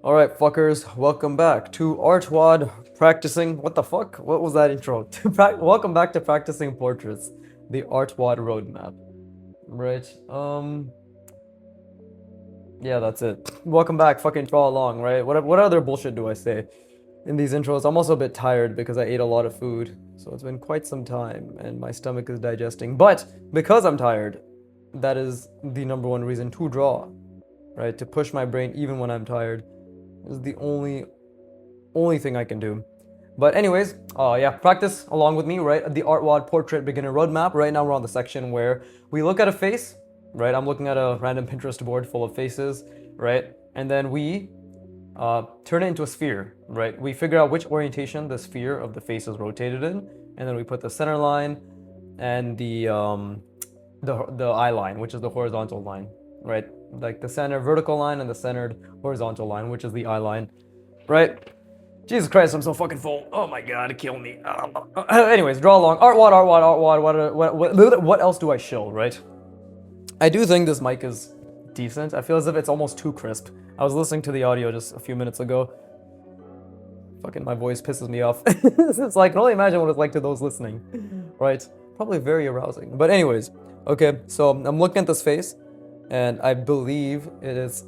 Alright, fuckers, welcome back to artwod practicing. What the fuck? What was that intro? Welcome back to practicing portraits, the artwod roadmap. Right, yeah, that's it. Welcome back, fucking draw along, right? What other bullshit do I say in these intros? I'm also a bit tired because I ate a lot of food, so it's been quite some time and my stomach is digesting. But because I'm tired, that is the number one reason to draw, right? To push my brain even when I'm tired is the only thing I can do. But anyways, yeah, practice along with me, right? The artwod portrait beginner roadmap. Right now we're on the section where we look at a face, right? I'm looking at a random Pinterest board full of faces, right? And then we turn it into a sphere, right? We figure out which orientation the sphere of the face is rotated in, and then we put the center line and the eye line, which is the horizontal line, right? Like the center vertical line and the centered horizontal line, which is the eye line, right? Jesus Christ, I'm so fucking full. Oh my god, kill me. Anyways, draw along. Artwod. What else do I shill, right? I do think this mic is decent. I feel as if it's almost too crisp. I was listening to the audio just a few minutes ago. Fucking my voice pisses me off. It's like, I can only imagine what it's like to those listening, right? Probably very arousing. But anyways, okay, so I'm looking at this face, and I believe it is.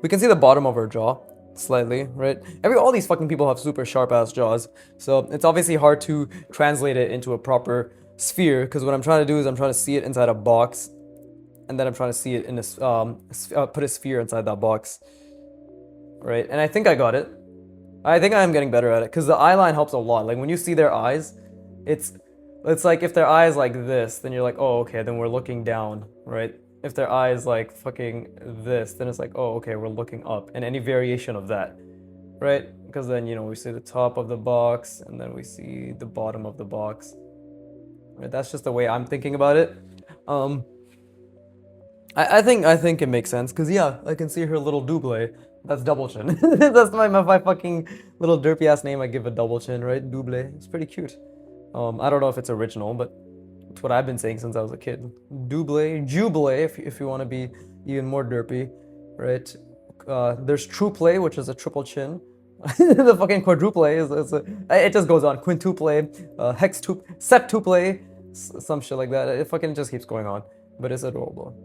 We can see the bottom of her jaw slightly, right? All these fucking people have super sharp ass jaws, so it's obviously hard to translate it into a proper sphere. Because what I'm trying to do is I'm trying to see it inside a box, and then I'm trying to see it in a put a sphere inside that box, right? And I think I got it. I think I am getting better at it because the eye line helps a lot. Like when you see their eyes, it's it's like if their eyes like this, then you're like, oh okay, then we're looking down, right? If their eyes like fucking this, then it's like, oh okay, we're looking up, and any variation of that, right? Because then we see the top of the box, and then we see the bottom of the box. Right? That's just the way I'm thinking about it. Um, I think it makes sense because yeah, I can see her little double. That's double chin. That's my fucking little derpy ass name. I give a double chin, right? Double. It's pretty cute. I don't know if it's original, but it's what I've been saying since I was a kid. Double, jubilee, if you want to be even more derpy, right? There's true play, which is a triple chin. The fucking quadruple it just goes on. Quintuple, hextuple, septuple, some shit like that. It fucking just keeps going on, but it's adorable.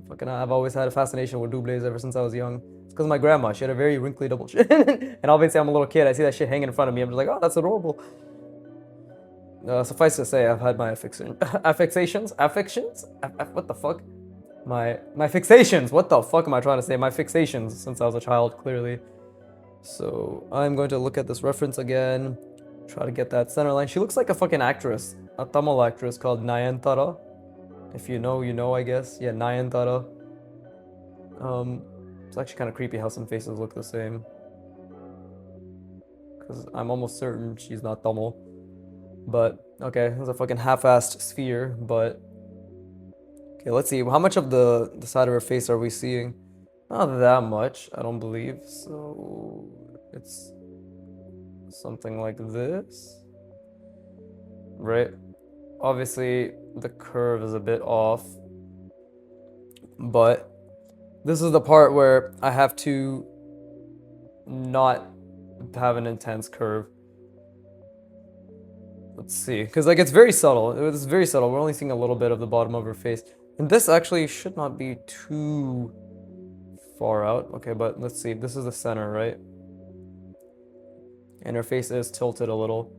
Fucking, I've always had a fascination with doubles ever since I was young. It's because of my grandma. She had a very wrinkly double chin, and obviously I'm a little kid. I see that shit hanging in front of me. I'm just like, oh, that's adorable. Suffice to say, I've had my affixations. What the fuck? My fixations. What the fuck am I trying to say? My fixations since I was a child, clearly. So I'm going to look at this reference again. Try to get that center line. She looks like a fucking actress, a Tamil actress called Nayantara. If you know, you know, I guess. Yeah, Nayantara. It's actually kind of creepy how some faces look the same. Because I'm almost certain she's not Tamil. But, okay, it's a fucking half-assed sphere, but... Okay, let's see. How much of the side of her face are we seeing? Not that much, I don't believe. So... It's... something like this. Right? Obviously, the curve is a bit off. But... This is the part where I have to... not have an intense curve. Let's see, because like it's very subtle. It's very subtle. We're only seeing a little bit of the bottom of her face, and this actually should not be too far out. Okay, but let's see. This is the center, right? And her face is tilted a little.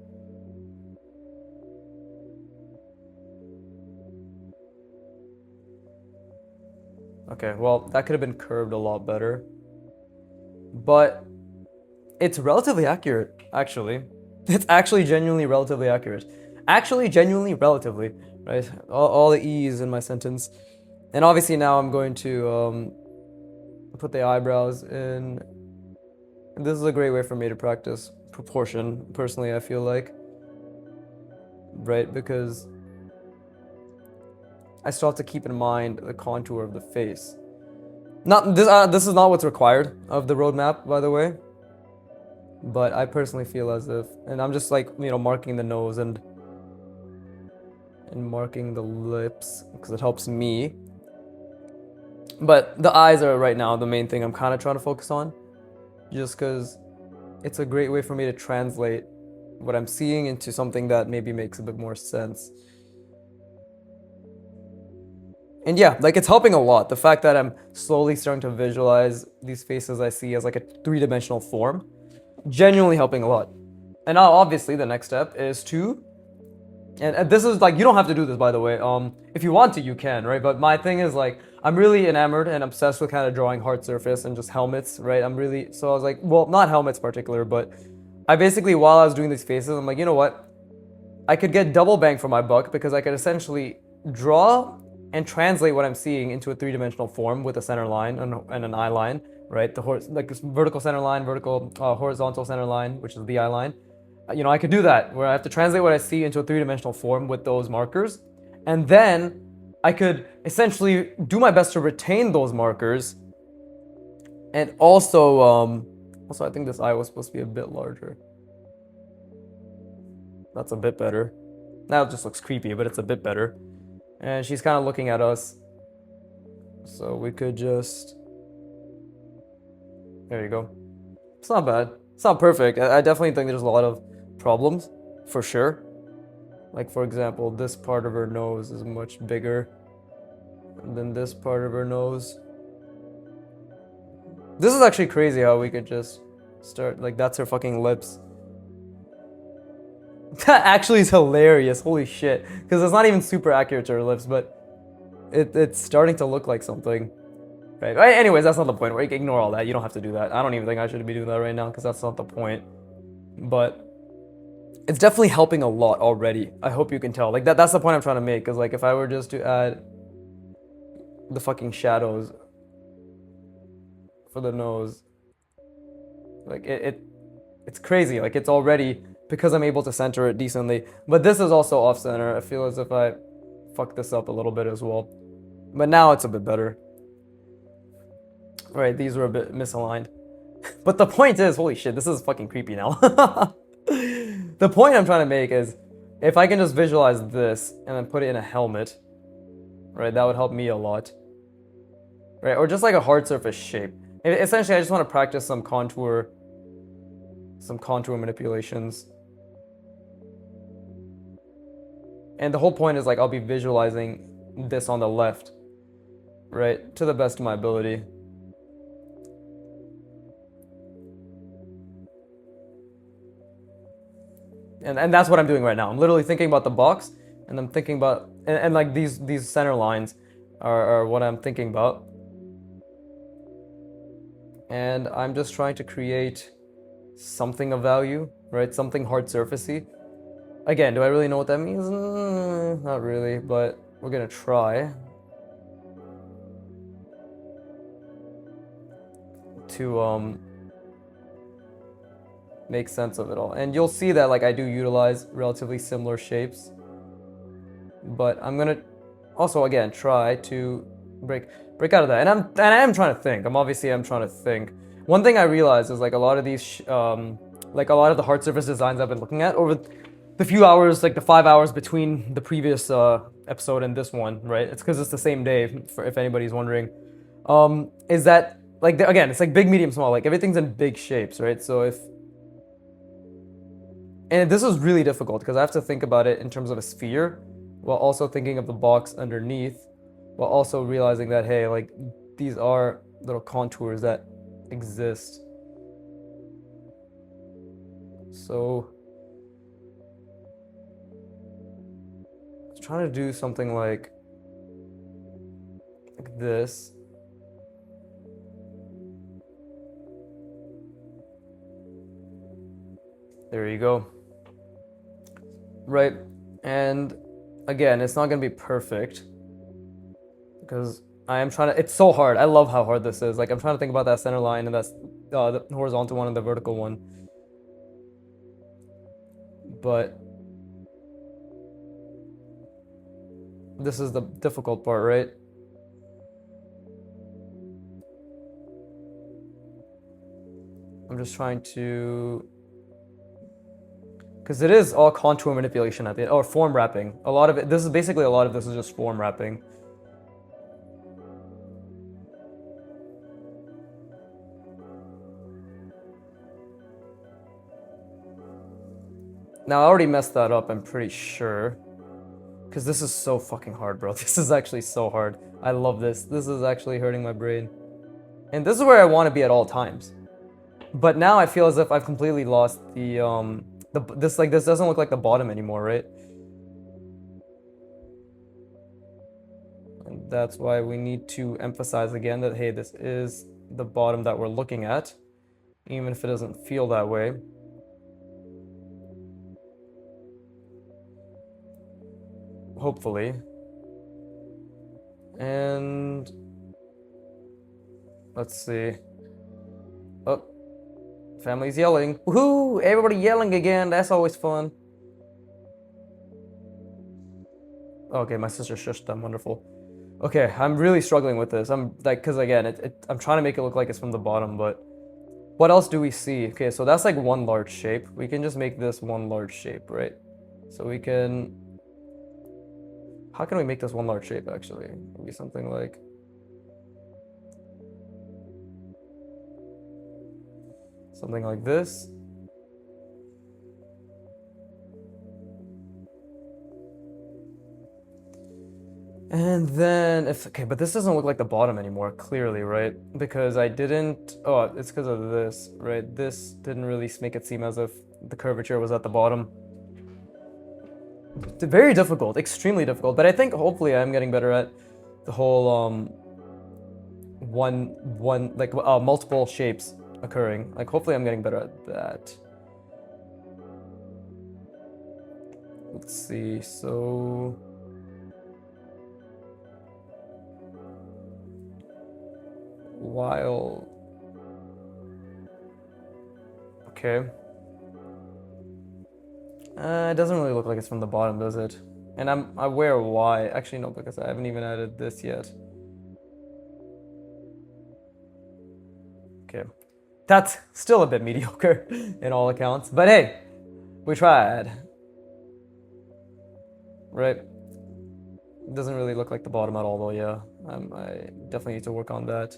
Okay, well that could have been curved a lot better, but it's relatively accurate, actually. It's actually genuinely relatively accurate. Actually, genuinely relatively, right? All the E's in my sentence. And obviously now I'm going to put the eyebrows in. This is a great way for me to practice proportion, personally, I feel like. Right? Because I still have to keep in mind the contour of the face. Not this. This is not what's required of the roadmap, by the way. But I personally feel as if, and I'm just like, marking the nose and marking the lips because it helps me. But the eyes are right now the main thing I'm kind of trying to focus on. just because it's a great way for me to translate what I'm seeing into something that maybe makes a bit more sense. And yeah, like it's helping a lot. The fact that I'm slowly starting to visualize these faces I see as like a three-dimensional form, genuinely helping a lot. And now obviously the next step is to, and this is like, you don't have to do this by the way. If you want to, you can, right? But my thing is like, I'm really enamored and obsessed with kind of drawing hard surface and just helmets, right? So I was like, well, not helmets particular, but I basically, while I was doing these faces, I'm like, you know what? I could get double bang for my buck because I could essentially draw and translate what I'm seeing into a three-dimensional form with a center line and an eye line, right? Like this vertical center line, horizontal center line, which is the eye line. I could do that where I have to translate what I see into a three-dimensional form with those markers, and then I could essentially do my best to retain those markers, and also I think this eye was supposed to be a bit larger. That's a bit better. Now it just looks creepy, but it's a bit better. And she's kind of looking at us. So we could just... There you go. It's not bad. It's not perfect. I definitely think there's a lot of problems, for sure. Like, for example, this part of her nose is much bigger than this part of her nose. This is actually crazy how we could just start... Like, that's her fucking lips. That actually is hilarious. Holy shit. Because it's not even super accurate to her lips, but it's starting to look like something. Right. Anyways, that's not the point. Right? Ignore all that. You don't have to do that. I don't even think I should be doing that right now because that's not the point. But it's definitely helping a lot already. I hope you can tell. Like that's the point I'm trying to make. Because like if I were just to add the fucking shadows for the nose, like it's crazy. Like it's already, because I'm able to center it decently. But this is also off center. I feel as if I fucked this up a little bit as well. But now it's a bit better. Right, these were a bit misaligned. But the point is, holy shit, this is fucking creepy now. The point I'm trying to make is, if I can just visualize this and then put it in a helmet, right, that would help me a lot. Right, or just like a hard surface shape. Essentially, I just want to practice some contour manipulations. And the whole point is like, I'll be visualizing this on the left, right, to the best of my ability. And that's what I'm doing right now. I'm literally thinking about the box, and I'm thinking about, and like these center lines are what I'm thinking about. And I'm just trying to create something of value, right? Something hard surfacey. Again, do I really know what that means? Not really, but we're gonna try to make sense of it all. And you'll see that like I do utilize relatively similar shapes, but I'm gonna also again try to break out of that. And I am trying to think. I'm trying to think. One thing I realized is like a lot of these like a lot of the hard surface designs I've been looking at over the few hours, like the 5 hours between the previous episode and this one, right? It's because it's the same day, if anybody's wondering. Is that like again, it's like big, medium, small. Like everything's in big shapes, right? So and this is really difficult because I have to think about it in terms of a sphere, while also thinking of the box underneath, while also realizing that, hey, like these are little contours that exist. So I was trying to do something like this. There you go. Right, and again, it's not gonna be perfect because I am trying to, it's so hard. I love how hard this is. Like I'm trying to think about that center line and that's the horizontal one and the vertical one. But this is the difficult part, right? I'm just trying to, because it is all contour manipulation at the end, or form wrapping. A lot of this is just form wrapping. Now, I already messed that up, I'm pretty sure. Because this is so fucking hard, bro. This is actually so hard. I love this. This is actually hurting my brain. And this is where I want to be at all times. But now I feel as if I've completely lost this doesn't look like the bottom anymore, right? And that's why we need to emphasize again that, hey, this is the bottom that we're looking at, even if it doesn't feel that way. Hopefully. And let's see. Oh, family's yelling. Woohoo! Everybody yelling again. That's always fun. Okay, my sister shushed them. Wonderful. Okay, I'm really struggling with this. I'm like, because again, I'm trying to make it look like it's from the bottom, but what else do we see? Okay, so that's like one large shape. We can just make this one large shape, right? So we can. How can we make this one large shape actually? Maybe something like. Something like this. And then okay, but this doesn't look like the bottom anymore, clearly, right? Because I didn't, oh, it's because of this, right? This didn't really make it seem as if the curvature was at the bottom. It's very difficult, extremely difficult, but I think hopefully I'm getting better at the whole, multiple shapes occurring. Like, hopefully I'm getting better at that. Let's see, so... While... Okay. It doesn't really look like it's from the bottom, does it? And I'm aware of why. Actually, no, because I haven't even added this yet. Okay. That's still a bit mediocre in all accounts. But hey, we tried. Right? It doesn't really look like the bottom at all, though, yeah. I definitely need to work on that.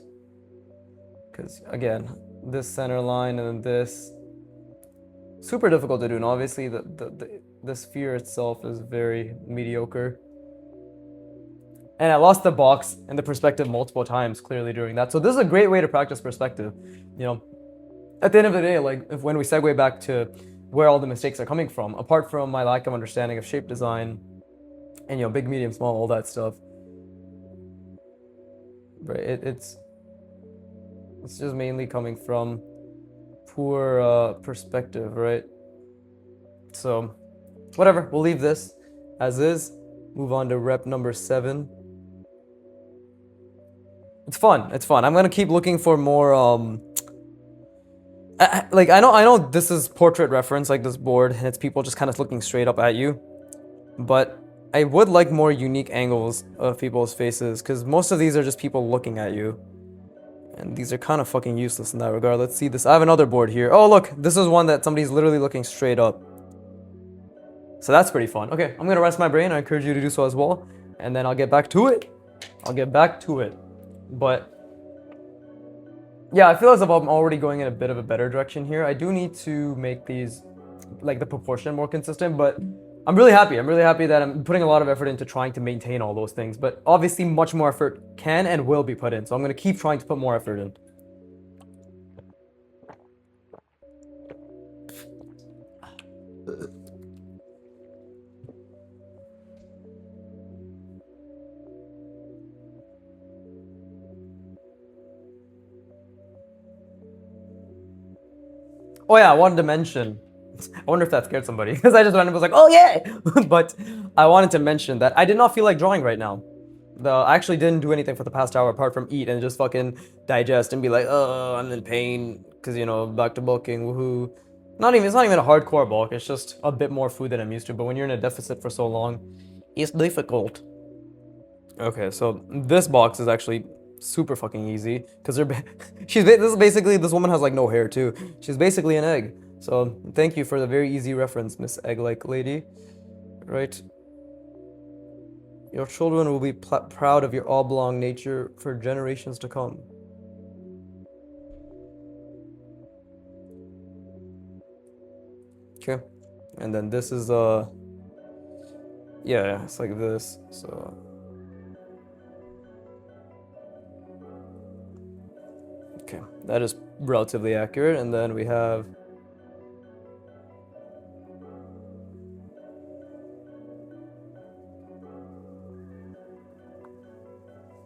Because, again, this center line and then this... Super difficult to do, and obviously the sphere itself is very mediocre. And I lost the box and the perspective multiple times, clearly, during that. So this is a great way to practice perspective. You know, at the end of the day, like, when we segue back to where all the mistakes are coming from, apart from my lack of understanding of shape design, and, you know, big, medium, small, all that stuff, right, it's just mainly coming from poor perspective, right? So, whatever, we'll leave this as is. Move on to rep number 7. It's fun. It's fun. I'm gonna keep looking for more. Like I know this is portrait reference, like this board, and it's people just kind of looking straight up at you. But I would like more unique angles of people's faces, because most of these are just people looking at you. And these are kind of fucking useless in that regard. Let's see this. I have another board here. Oh, look. This is one that somebody's literally looking straight up. So that's pretty fun. Okay, I'm going to rest my brain. I encourage you to do so as well. And then I'll get back to it. But yeah, I feel as if I'm already going in a bit of a better direction here. I do need to make these, like, the proportion more consistent, but I'm really happy. I'm really happy that I'm putting a lot of effort into trying to maintain all those things. But obviously, much more effort can and will be put in. So I'm going to keep trying to put more effort in. Oh yeah, I wanted to mention. I wonder if that scared somebody, because I just went and was like, oh yeah! But I wanted to mention that I did not feel like drawing right now. I actually didn't do anything for the past hour apart from eat and just fucking digest and be like, oh, I'm in pain, because, you know, back to bulking, woohoo. It's not even a hardcore bulk, it's just a bit more food than I'm used to, but when you're in a deficit for so long, it's difficult. Okay, so this box is actually super fucking easy, because this woman has like no hair too. She's basically an egg. So thank you for the very easy reference, Miss Egg-like lady. Right? Your children will be proud of your oblong nature for generations to come. Okay. And then this is yeah, it's like this. So okay, that is relatively accurate. And then we have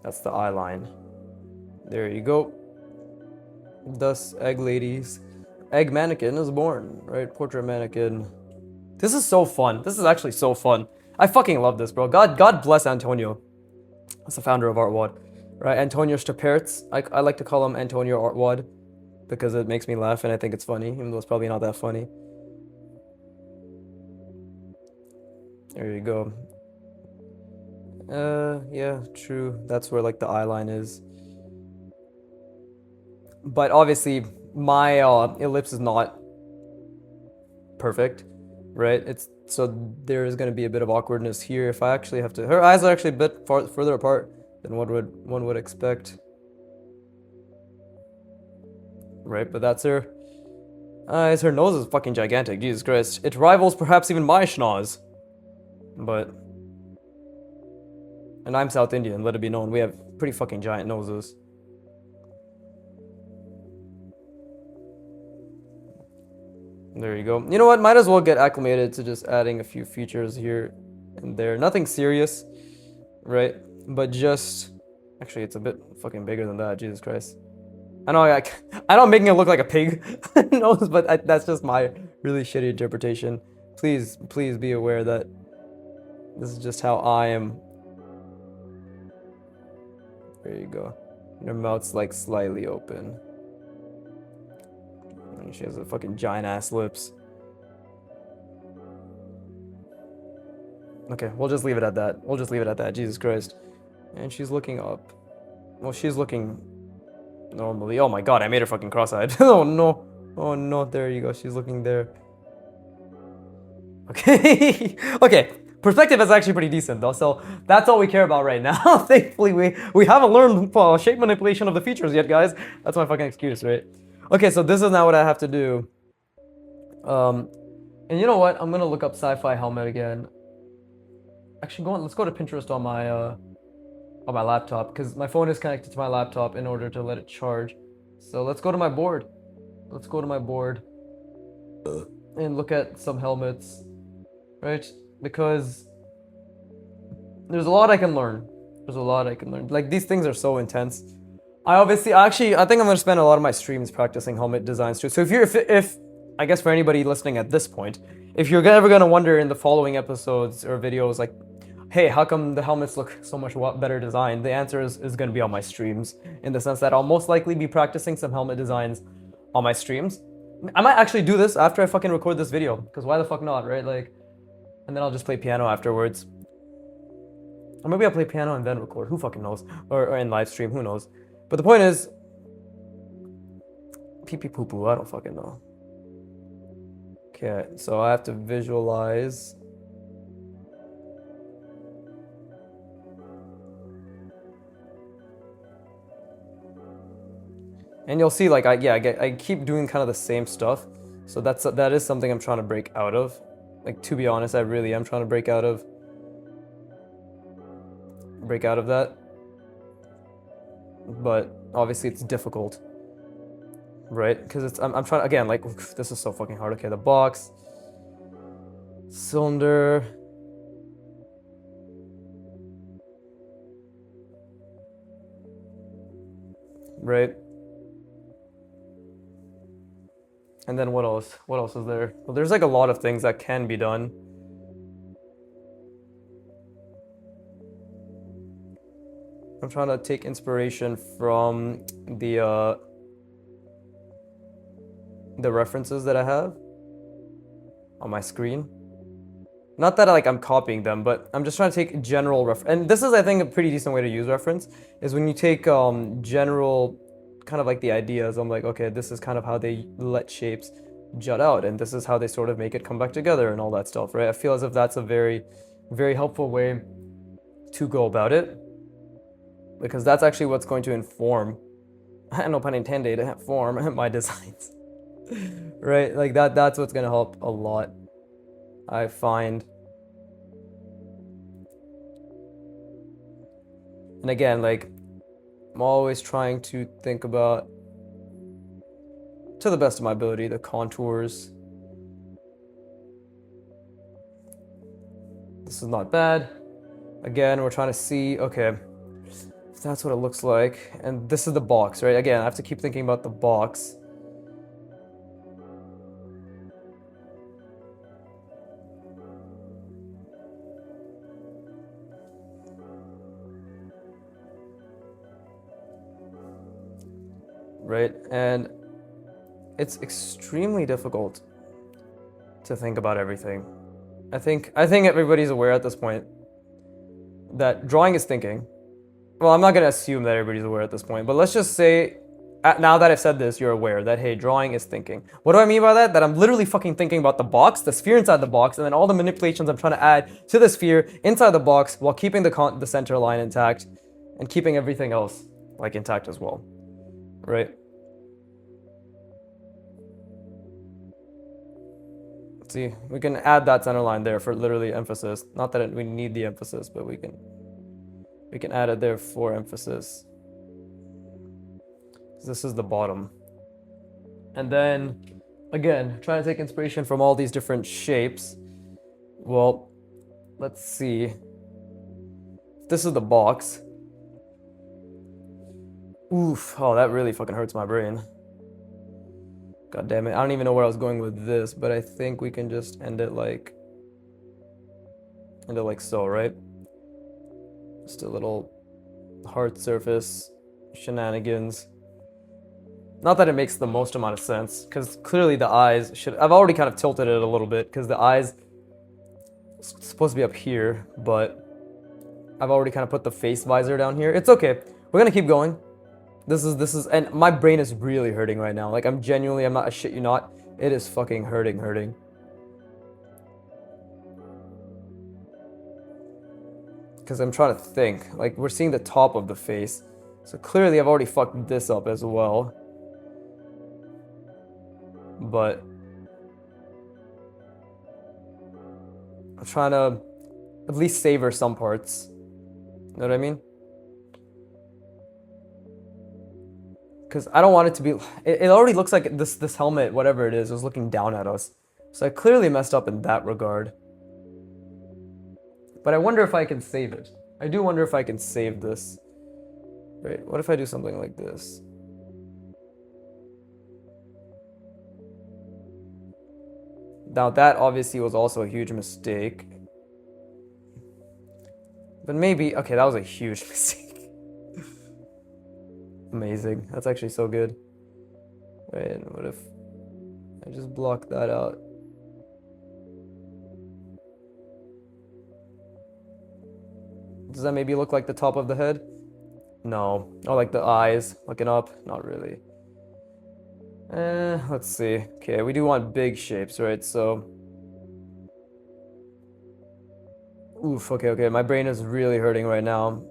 that's the eye line. There you go. Thus, egg ladies. Egg mannequin is born, right? Portrait mannequin. This is so fun. This is actually so fun. I fucking love this, bro. God bless Antonio. That's the founder of artwod, right? Antonio Stapertz. I like to call him Antonio Artwod because it makes me laugh and I think it's funny, even though it's probably not that funny. There you go. Yeah, true. That's where like the eye line is. But obviously, my ellipse is not perfect, right? It's so there is going to be a bit of awkwardness here if I actually have to. Her eyes are actually a bit further apart than one would expect, right? But that's her eyes. Her nose is fucking gigantic. Jesus Christ, it rivals perhaps even my schnoz. But and I'm South Indian. Let it be known, we have pretty fucking giant noses. There you go. You know what? Might as well get acclimated to just adding a few features here and there. Nothing serious, right? But just... Actually, it's a bit fucking bigger than that. Jesus Christ. I know I'm making it look like a pig nose, but that's just my really shitty interpretation. Please be aware that this is just how I am. There you go. And her mouth's like slightly open. And she has a fucking giant ass lips. Okay, we'll just leave it at that. We'll just leave it at that. Jesus Christ. And she's looking up. Well, she's looking normally. Oh my god, I made her fucking cross-eyed. Oh no. Oh no, there you go. She's looking there. Okay. Okay. Perspective is actually pretty decent though, so that's all we care about right now. Thankfully, we haven't learned shape manipulation of the features yet, guys. That's my fucking excuse, right? Okay, so this is now what I have to do. And you know what? I'm gonna look up sci-fi helmet again. Actually, let's go to Pinterest on my laptop, because my phone is connected to my laptop in order to let it charge. So let's go to my board. Let's go to my board and look at some helmets, right? Because there's a lot I can learn. There's a lot I can learn. Like, these things are so intense. I think I'm gonna spend a lot of my streams practicing helmet designs too. So if I guess for anybody listening at this point, if you're ever gonna wonder in the following episodes or videos like, hey, how come the helmets look so much better designed? The answer is gonna be on my streams, in the sense that I'll most likely be practicing some helmet designs on my streams. I might actually do this after I fucking record this video, because why the fuck not, right? Like, and then I'll just play piano afterwards. Or maybe I'll play piano and then record, who fucking knows? Or in live stream, who knows? But the point is, pee pee poo poo, I don't fucking know. Okay, so I have to visualize. And you'll see, like, I keep doing kind of the same stuff. So that is something I'm trying to break out of. Like, to be honest, I really am trying to break out of that. But obviously it's difficult, right? Because I'm trying, again, like, this is so fucking hard. Okay, the box, cylinder, right? And then what else? What else is there? Well, there's like a lot of things that can be done. I'm trying to take inspiration from the references that I have on my screen. Not that I'm copying them, but I'm just trying to take general reference. And this is, I think, a pretty decent way to use reference, is when you take general, kind of like the ideas. I'm like, okay, this is kind of how they let shapes jut out, and this is how they sort of make it come back together and all that stuff, right? I feel as if that's a very, very helpful way to go about it, because that's actually what's going to inform, no pun intended, inform my designs, right? Like that's what's going to help a lot. I find. And again, like, I'm always trying to think about, to the best of my ability, the contours. This is not bad. Again, we're trying to see, okay, if that's what it looks like. And this is the box, right? Again, I have to keep thinking about the box. Right? And it's extremely difficult to think about everything. I think everybody's aware at this point that drawing is thinking. Well, I'm not going to assume that everybody's aware at this point, but let's just say, now that I've said this, you're aware that, hey, drawing is thinking. What do I mean by that? That I'm literally fucking thinking about the box, the sphere inside the box, and then all the manipulations I'm trying to add to the sphere inside the box while keeping the center line intact and keeping everything else, like, intact as well, right? See, we can add that center line there for literally emphasis. Not that we need the emphasis, but we can add it there for emphasis. This is the bottom. And then, again, trying to take inspiration from all these different shapes. Well, let's see. This is the box. Oof, oh, that really fucking hurts my brain. God damn it, I don't even know where I was going with this, but I think we can just end it like so, right? Just a little hard surface shenanigans. Not that it makes the most amount of sense, because clearly the eyes should... I've already kind of tilted it a little bit, because the eyes is supposed to be up here, but I've already kind of put the face visor down here. It's okay. We're gonna keep going. This is, and my brain is really hurting right now. Like, I'm not, I shit you not, it is fucking hurting. Because I'm trying to think. Like, we're seeing the top of the face. So clearly I've already fucked this up as well. But I'm trying to at least savor some parts. You know what I mean? Because I don't want it to be... It already looks like this helmet, whatever it is looking down at us. So I clearly messed up in that regard. But I wonder if I can save it. I do wonder if I can save this. Right, what if I do something like this? Now that obviously was also a huge mistake. But maybe... Okay, that was a huge mistake. Amazing. That's actually so good. Right, and what if I just block that out? Does that maybe look like the top of the head? No. Oh, like the eyes looking up? Not really. Let's see. Okay, we do want big shapes, right? So... Oof, okay. My brain is really hurting right now.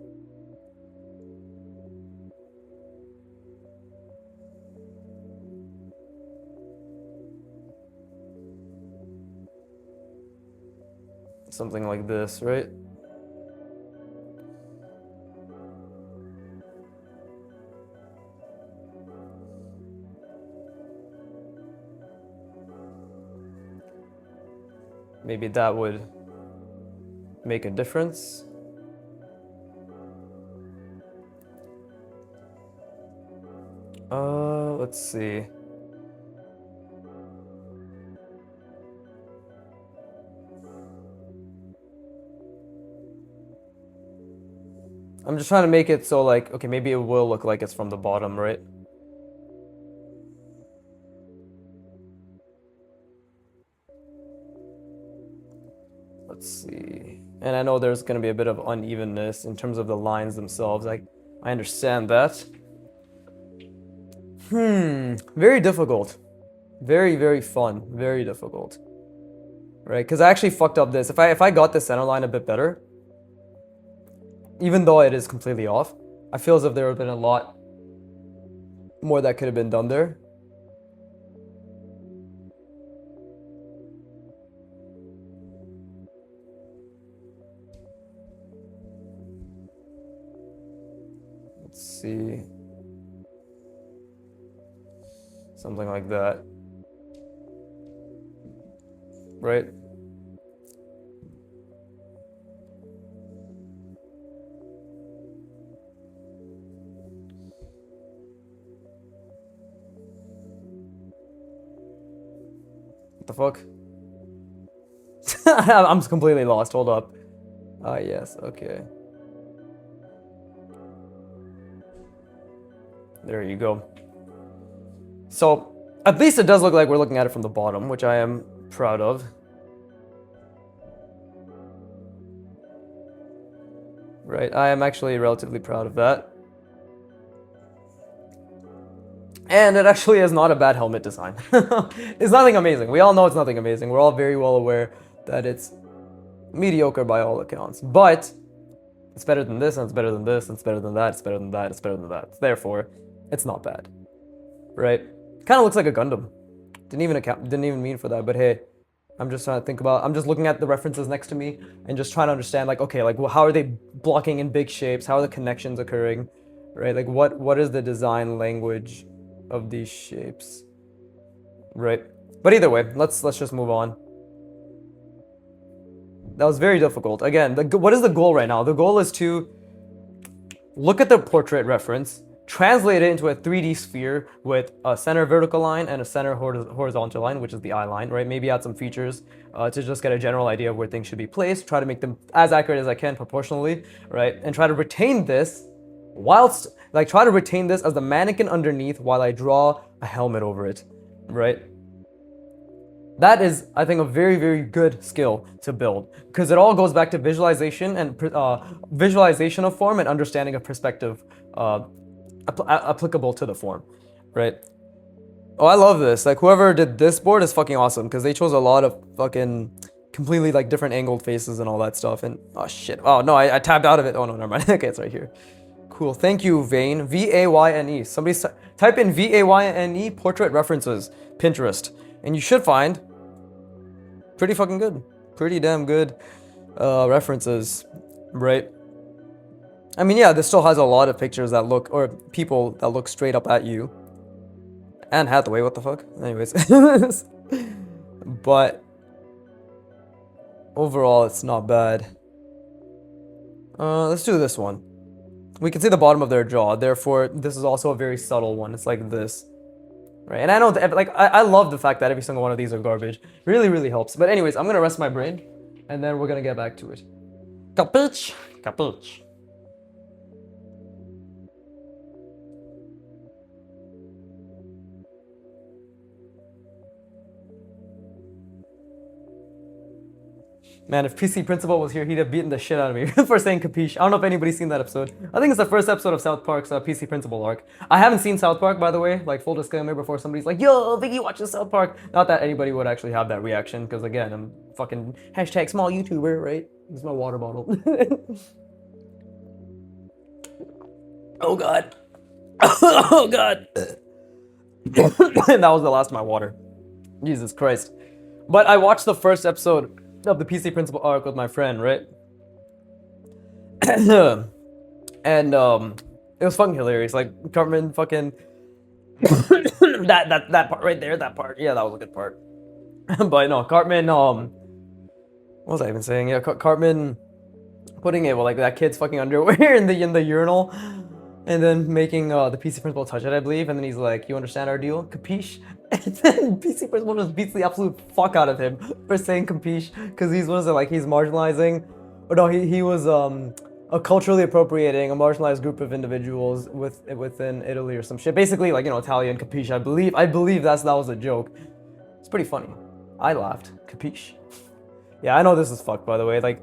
Something like this, right? Maybe that would make a difference. Let's see. I'm just trying to make it so, like, okay, maybe it will look like it's from the bottom, right? Let's see. And I know there's going to be a bit of unevenness in terms of the lines themselves. I understand that. Very difficult. Very, very fun. Very difficult. Right? Because I actually fucked up this. If I got the center line a bit better, even though it is completely off, I feel as if there would have been a lot more that could have been done there. see something like that, right? What the fuck? I'm completely lost. Hold up. Ah, yes. Okay. There you go. So, at least it does look like we're looking at it from the bottom, which I am proud of. Right, I am actually relatively proud of that. And it actually is not a bad helmet design. It's nothing amazing. We all know it's nothing amazing. We're all very well aware that it's mediocre by all accounts. But it's better than this, and it's better than this, and it's better than that, it's better than that, it's better than that. Therefore, it's not bad. Right? Kind of looks like a Gundam. Didn't even mean for that, but hey, I'm just trying to think about, I'm just looking at the references next to me and just trying to understand, like, okay, like, well, how are they blocking in big shapes? How are the connections occurring? Right? Like, what is the design language of these shapes? Right? But either way, let's just move on. That was very difficult. Again, what is the goal right now? The goal is to look at the portrait reference, translate it into a 3D sphere with a center vertical line and a center horizontal line, which is the eye line, right? Maybe add some features to just get a general idea of where things should be placed, try to make them as accurate as I can proportionally, right? And try to retain this try to retain this as the mannequin underneath while I draw a helmet over it, right? That is, I think, a very, very good skill to build, because it all goes back to visualization and visualization of form and understanding of perspective applicable to the form, right? Oh, I love this. Like, whoever did this board is fucking awesome, because they chose a lot of fucking completely like different angled faces and all that stuff. And oh shit, oh no, I tabbed out of it. Oh no, never mind. Okay, it's right here. Cool. Thank you, Vayne. V-A-Y-N-E. Somebody type in V-A-Y-N-E portrait references Pinterest, and you should find pretty fucking good, pretty damn good references, right? I mean, yeah, this still has a lot of pictures that look, or people that look straight up at you. Anne Hathaway, what the fuck? Anyways. But overall, it's not bad. Let's do this one. We can see the bottom of their jaw, therefore, this is also a very subtle one. It's like this. Right, and I know that, like, I love the fact that every single one of these are garbage. Really, really helps. But anyways, I'm gonna rest my brain, and then we're gonna get back to it. Capiche? Capiche. Man, if PC Principal was here, he'd have beaten the shit out of me for saying capiche. I don't know if anybody's seen that episode. I think it's the first episode of South Park's PC Principal arc. I haven't seen South Park, by the way. Like, full disclaimer before somebody's like, yo, Vicky watches South Park. Not that anybody would actually have that reaction, because again, I'm fucking hashtag small YouTuber, right? This is my water bottle. Oh god. Oh god. And that was the last of my water. Jesus Christ. But I watched the first episode of the PC Principal arc with my friend, right? And it was fucking hilarious. Like, Cartman fucking that part right there, that part. Yeah, that was a good part. But no, Cartman, what was I even saying? Yeah, Cartman putting it, well, like, that kid's fucking underwear in the urinal, and then making the PC Principal touch it, I believe, and then he's like, you understand our deal? Capiche? And then PC Principal just beats the absolute fuck out of him for saying capiche, because he's marginalizing, or no, he was culturally appropriating a marginalized group of individuals within Italy or some shit. Basically, like, you know, Italian capiche. I believe that was a joke. It's pretty funny. I laughed. Capiche. Yeah, I know this is fucked, by the way. Like,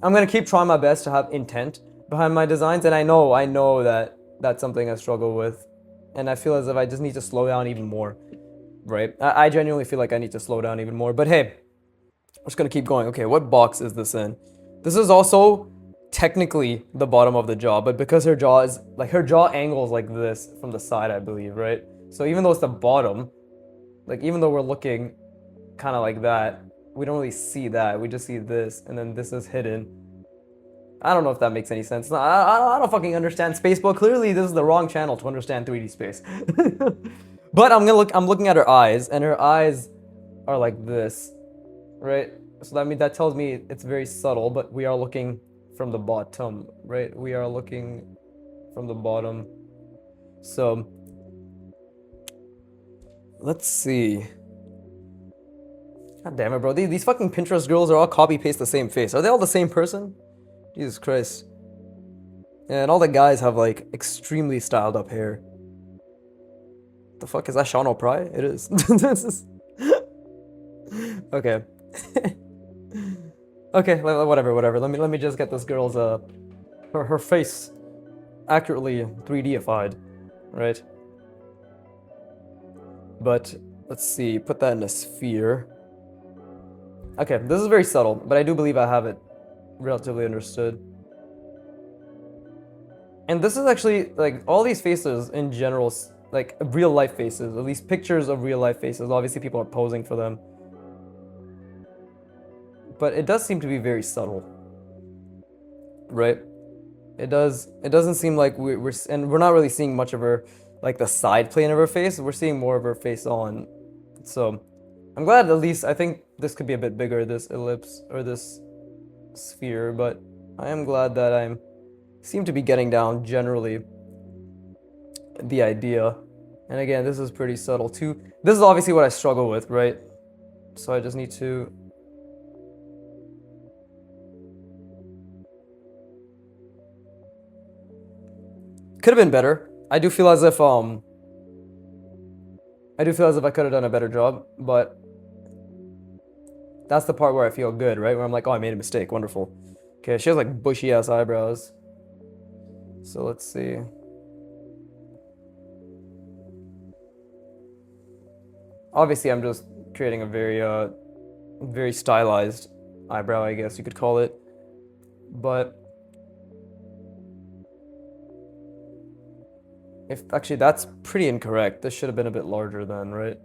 I'm gonna keep trying my best to have intent behind my designs, and I know that that's something I struggle with, and I feel as if I just need to slow down even more. Right? I genuinely feel like I need to slow down even more. But hey, we're just gonna keep going. Okay, what box is this in? This is also technically the bottom of the jaw, but because her jaw angles like this from the side, I believe, right? So even though it's the bottom, like, even though we're looking kind of like that, we don't really see that. We just see this, and then this is hidden. I don't know if that makes any sense. I don't fucking understand space, but clearly this is the wrong channel to understand 3D space. But I'm looking at her eyes, and her eyes are like this, right? So that tells me it's very subtle, but we are looking from the bottom, right? We are looking from the bottom. So let's see. God damn it, bro. These fucking Pinterest girls are all copy paste the same face. Are they all the same person? Jesus Christ. Yeah, and all the guys have like extremely styled up hair. The fuck is that, Sean O'Pry? It is. This is okay. Okay, whatever. Let me just get this girl's her face accurately 3Dified, right? But let's see, put that in a sphere. Okay, this is very subtle, but I do believe I have it relatively understood. And this is actually, like, all these faces in general, like, real life faces, at least pictures of real life faces. Obviously, people are posing for them. But it does seem to be very subtle. Right? It doesn't seem like and we're not really seeing much of her, like, the side plane of her face. We're seeing more of her face on. So, I'm glad at least, I think this could be a bit bigger, this ellipse, or this sphere, but I am glad that I seem to be getting down generally the idea. And again, this is pretty subtle too. This is obviously what I struggle with, right? So I just need to... Could have been better. I do feel as if I could have done a better job, but that's the part where I feel good, right? Where I'm like, oh, I made a mistake. Wonderful. Okay, she has like bushy ass eyebrows. So let's see. Obviously, I'm just creating a very stylized eyebrow, I guess you could call it. But actually, that's pretty incorrect. This should have been a bit larger then, right?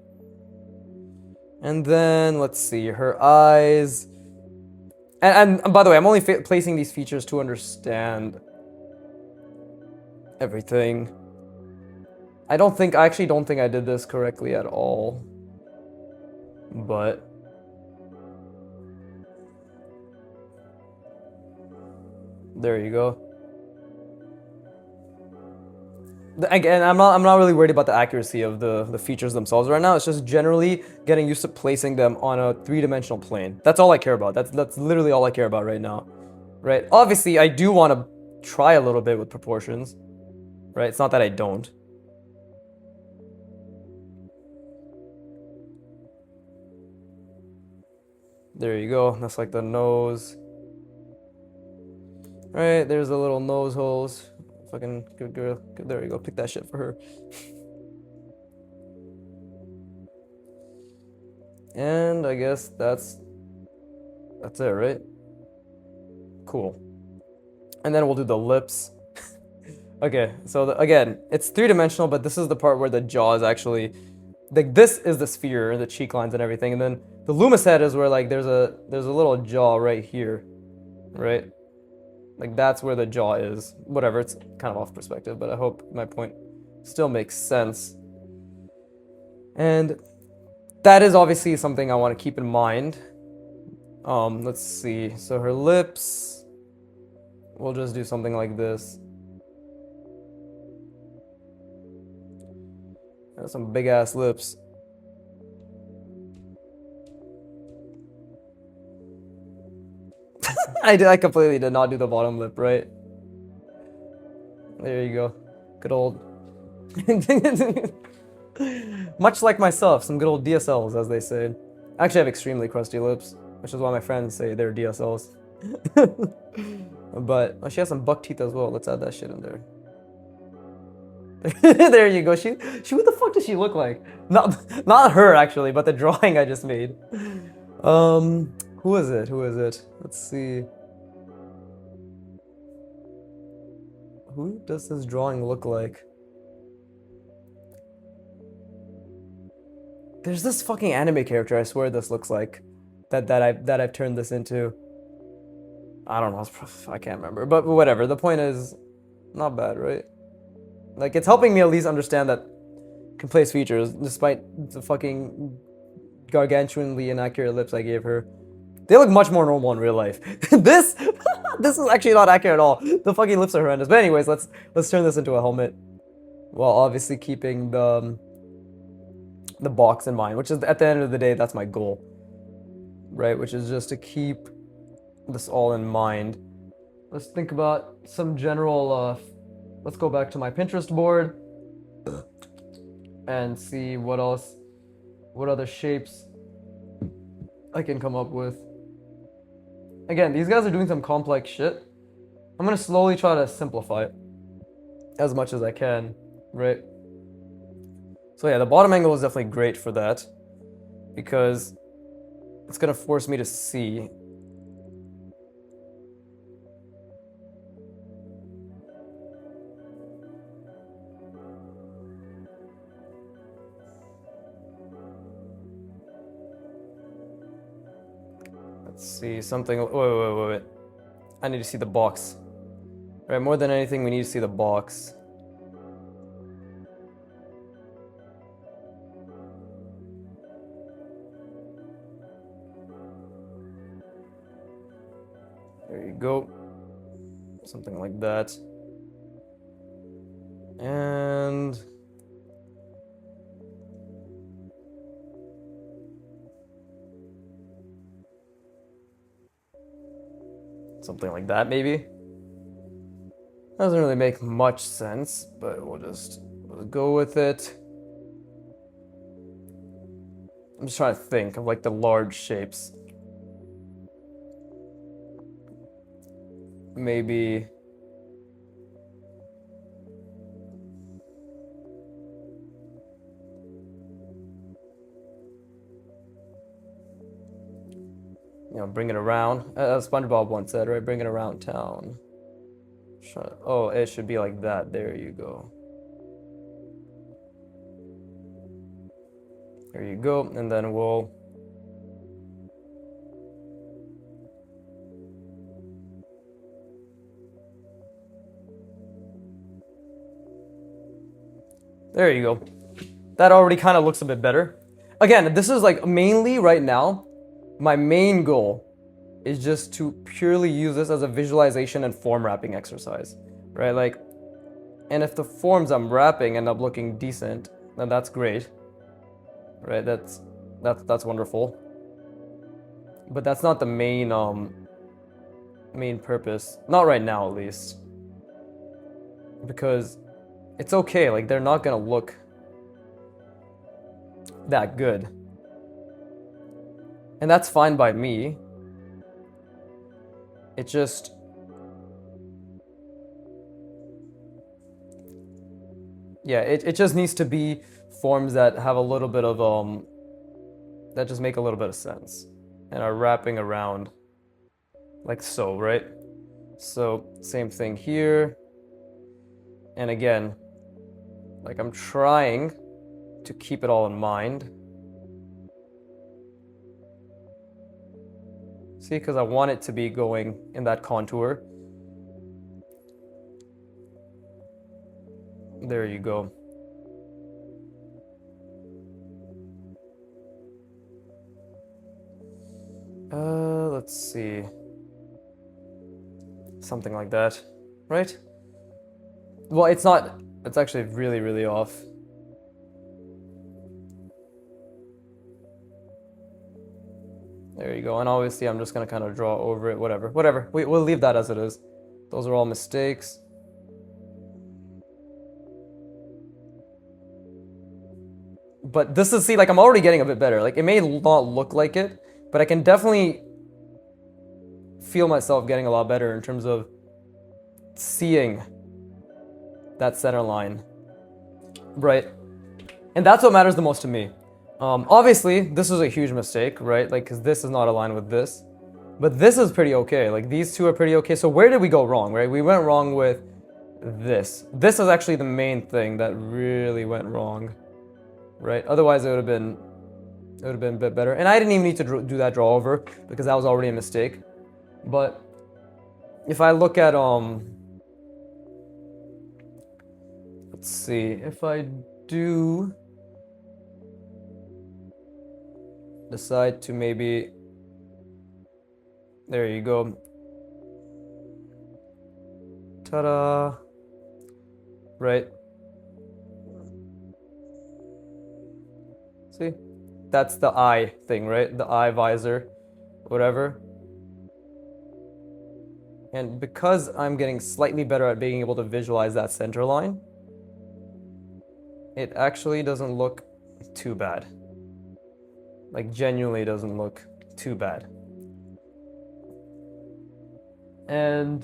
And then, let's see, her eyes. And by the way, I'm only placing these features to understand everything. I actually don't think I did this correctly at all. But there you go. Again, I'm not really worried about the accuracy of the features themselves right now. It's just generally getting used to placing them on a three-dimensional plane. That's all I care about. That's literally all I care about right now. Right? Obviously, I do want to try a little bit with proportions. Right? It's not that I don't. There you go. That's like the nose. Right, there's the little nose holes. Fucking good girl. There you go. Pick that shit for her. And I guess that's it, right? Cool. And then we'll do the lips. Okay, so again, it's three-dimensional, but this is the part where the jaw is actually... Like, this is the sphere, the cheek lines and everything, and then the Loomis head is where, like, there's a little jaw right here, right? Like, that's where the jaw is. Whatever, it's kind of off perspective, but I hope my point still makes sense. And that is obviously something I want to keep in mind. Let's see. So her lips, we'll just do something like this. That's some big ass lips. I completely did not do the bottom lip, right? There you go. Good old... Much like myself, some good old DSLs, as they say. I actually have extremely crusty lips, which is why my friends say they're DSLs. But she has some buck teeth as well. Let's add that shit in there. There you go. She what the fuck does she look like? Not her actually, but the drawing I just made. Who is it? Let's see. Who does this drawing look like? There's this fucking anime character, I swear this looks like, that I've turned this into. I don't know. I can't remember. But whatever. The point is, not bad, right? Like, it's helping me at least understand that can place features, despite the fucking gargantuanly inaccurate lips I gave her. They look much more normal in real life. this this is actually not accurate at all. The fucking lips are horrendous. But anyways, let's turn this into a helmet, while obviously keeping the box in mind, which is, at the end of the day, that's my goal, right? Which is just to keep this all in mind. Let's think about some general, let's go back to my Pinterest board and see what other shapes I can come up with. Again, these guys are doing some complex shit. I'm gonna slowly try to simplify it as much as I can, right? So yeah, the bottom angle is definitely great for that, because it's gonna force me to see. Let's see, something, wait. I need to see the box. Right, more than anything, we need to see the box. There you go. Something like that. And something like that, maybe. Doesn't really make much sense, but we'll go with it. I'm just trying to think of like the large shapes. Maybe bring it around. SpongeBob once said, right? Bring it around town. Oh, it should be like that. There you go. There you go. And then we'll there you go. That already kind of looks a bit better. Again, this is like mainly right now, my main goal is just to purely use this as a visualization and form wrapping exercise, right? Like, and if the forms I'm wrapping end up looking decent, then that's great, right? That's wonderful. But that's not the main purpose, not right now at least, because it's okay. Like, they're not gonna look that good, and that's fine by me. It just, yeah, it just needs to be forms that have a little bit of that just make a little bit of sense and are wrapping around like so, right? So same thing here. And again, like, I'm trying to keep it all in mind. See, because I want it to be going in that contour. There you go. Let's see. Something like that, right? Well, it's not. It's actually really, really off. There you go. And obviously, I'm just gonna kind of draw over it. Whatever. We'll leave that as it is. Those are all mistakes. But this is, see, like, I'm already getting a bit better. Like, it may not look like it, but I can definitely feel myself getting a lot better in terms of seeing that center line, right? And that's what matters the most to me. Obviously, this was a huge mistake, right? Like, because this is not aligned with this. But this is pretty okay. Like, these two are pretty okay. So where did we go wrong, right? We went wrong with this. This is actually the main thing that really went wrong, right? Otherwise, it would have been a bit better. And I didn't even need to do that draw over because that was already a mistake. But if I look at let's see, if I do decide to maybe, there you go, ta-da, right? See, that's the eye thing, right? The eye visor, whatever. And because I'm getting slightly better at being able to visualize that center line, it actually doesn't look too bad. Like, genuinely doesn't look too bad. And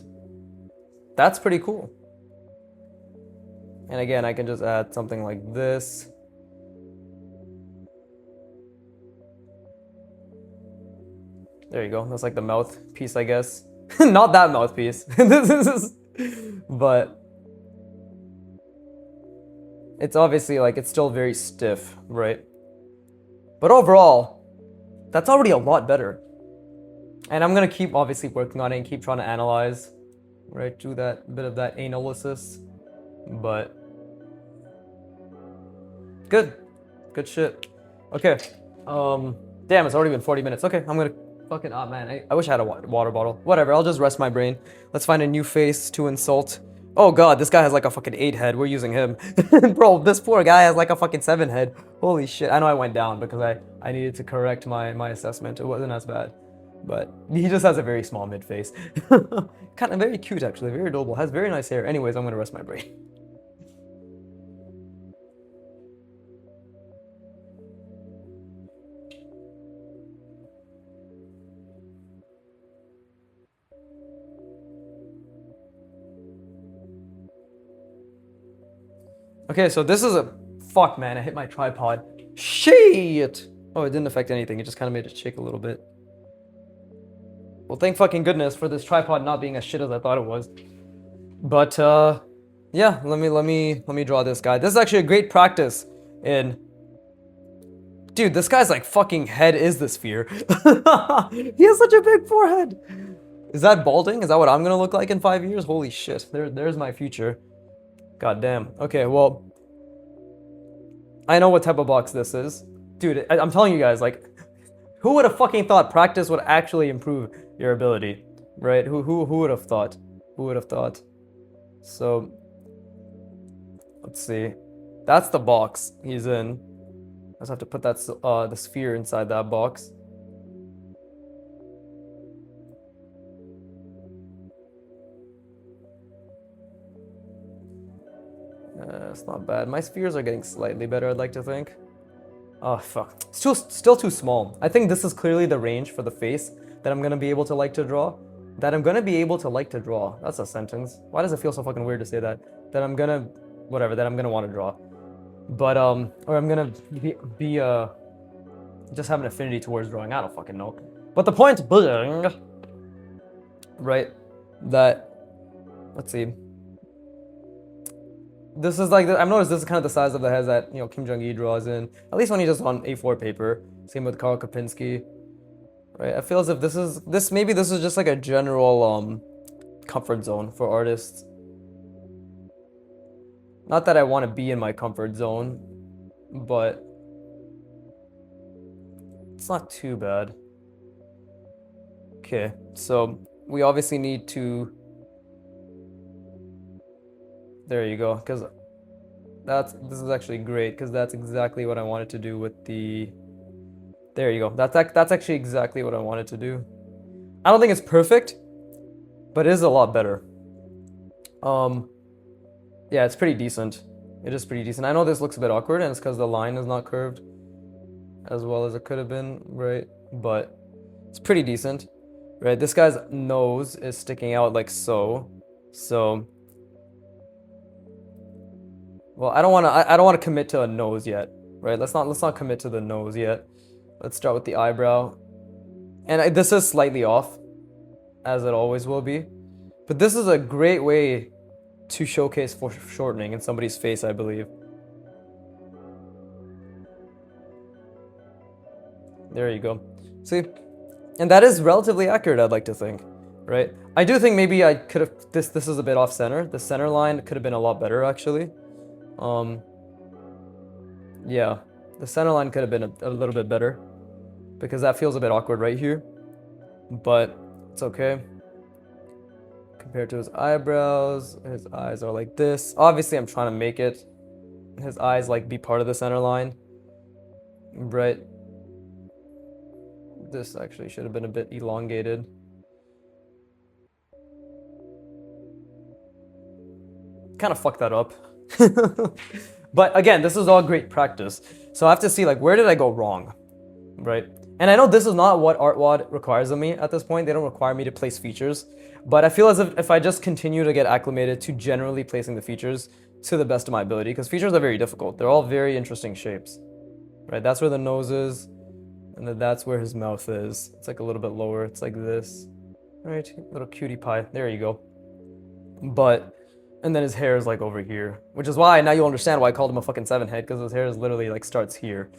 that's pretty cool. And again, I can just add something like this. There you go. That's like the mouthpiece, I guess. Not that mouthpiece. This is, but it's obviously like it's still very stiff, right? But overall, that's already a lot better. And I'm gonna keep obviously working on it and keep trying to analyze, right? Do that bit of that analysis. But good shit. Okay. Damn, it's already been 40 minutes. Okay, I'm gonna fucking, oh man, I wish I had a water bottle. Whatever, I'll just rest my brain. Let's find a new face to insult. Oh god, this guy has like a fucking 8 head. We're using him. Bro, this poor guy has like a fucking 7 head. Holy shit. I know I went down because I needed to correct my assessment. It wasn't as bad. But he just has a very small mid face. Kind of very cute actually, very adorable. Has very nice hair. Anyways, I'm gonna rest my brain. Okay, so this is a... Fuck, man, I hit my tripod. Shit! Oh, it didn't affect anything. It just kind of made it shake a little bit. Well, thank fucking goodness for this tripod not being as shit as I thought it was. But, yeah, let me draw this guy. This is actually a great practice in... Dude, this guy's like fucking head is the sphere. He has such a big forehead. Is that balding? Is that what I'm gonna look like in 5 years? Holy shit, there's my future. God damn. Okay, well, I know what type of box this is. Dude, I'm telling you guys, like, who would have fucking thought practice would actually improve your ability, right? Who would have thought? Who would have thought? So, let's see. That's the box he's in. I just have to put that the sphere inside that box. It's not bad. My spheres are getting slightly better, I'd like to think. Oh, fuck. Still too small. I think this is clearly the range for the face that I'm gonna be able to like to draw. That I'm gonna be able to like to draw. That's a sentence. Why does it feel so fucking weird to say that? That I'm gonna... Whatever, that I'm gonna want to draw. But, or I'm gonna be just have an affinity towards drawing. I don't fucking know. But the point being... Right? That... Let's see. This is like, I've noticed this is kind of the size of the heads that, you know, Kim Jong-il draws in. At least when he's just on A4 paper. Same with Karl Kopinski. Right? I feel as if maybe this is just like a general comfort zone for artists. Not that I want to be in my comfort zone, but it's not too bad. Okay, so we obviously need to... There you go, because this is actually great, because that's exactly what I wanted to do with the... There you go. That's actually exactly what I wanted to do. I don't think it's perfect, but it is a lot better. Yeah, it's pretty decent. It is pretty decent. I know this looks a bit awkward, and it's because the line is not curved as well as it could have been, right? But it's pretty decent, right? This guy's nose is sticking out like so. So... Well, I don't want to commit to a nose yet, right? Let's not commit to the nose yet. Let's start with the eyebrow. And this is slightly off, as it always will be. But this is a great way to showcase foreshortening in somebody's face, I believe. There you go. See? And that is relatively accurate, I'd like to think. right? I do think maybe I could have, this is a bit off center. The center line could have been a lot better, actually. Yeah, the center line could have been a little bit better, because that feels a bit awkward right here, but it's okay. Compared to his eyebrows, his eyes are like this. Obviously, I'm trying to make his eyes like be part of the center line, right? This actually should have been a bit elongated. Kind of fucked that up. But again, this is all great practice. So I have to see, like, where did I go wrong, right? And I know this is not what artwod requires of me at this point. They don't require me to place features. But I feel as if I just continue to get acclimated to generally placing the features to the best of my ability, because features are very difficult. They're all very interesting shapes, right? That's where the nose is, and then that's where his mouth is. It's like a little bit lower. It's like this, right? Little cutie pie. There you go. But, and then his hair is like over here, which is why now you'll understand why I called him a fucking 7-head, because his hair is literally like starts here.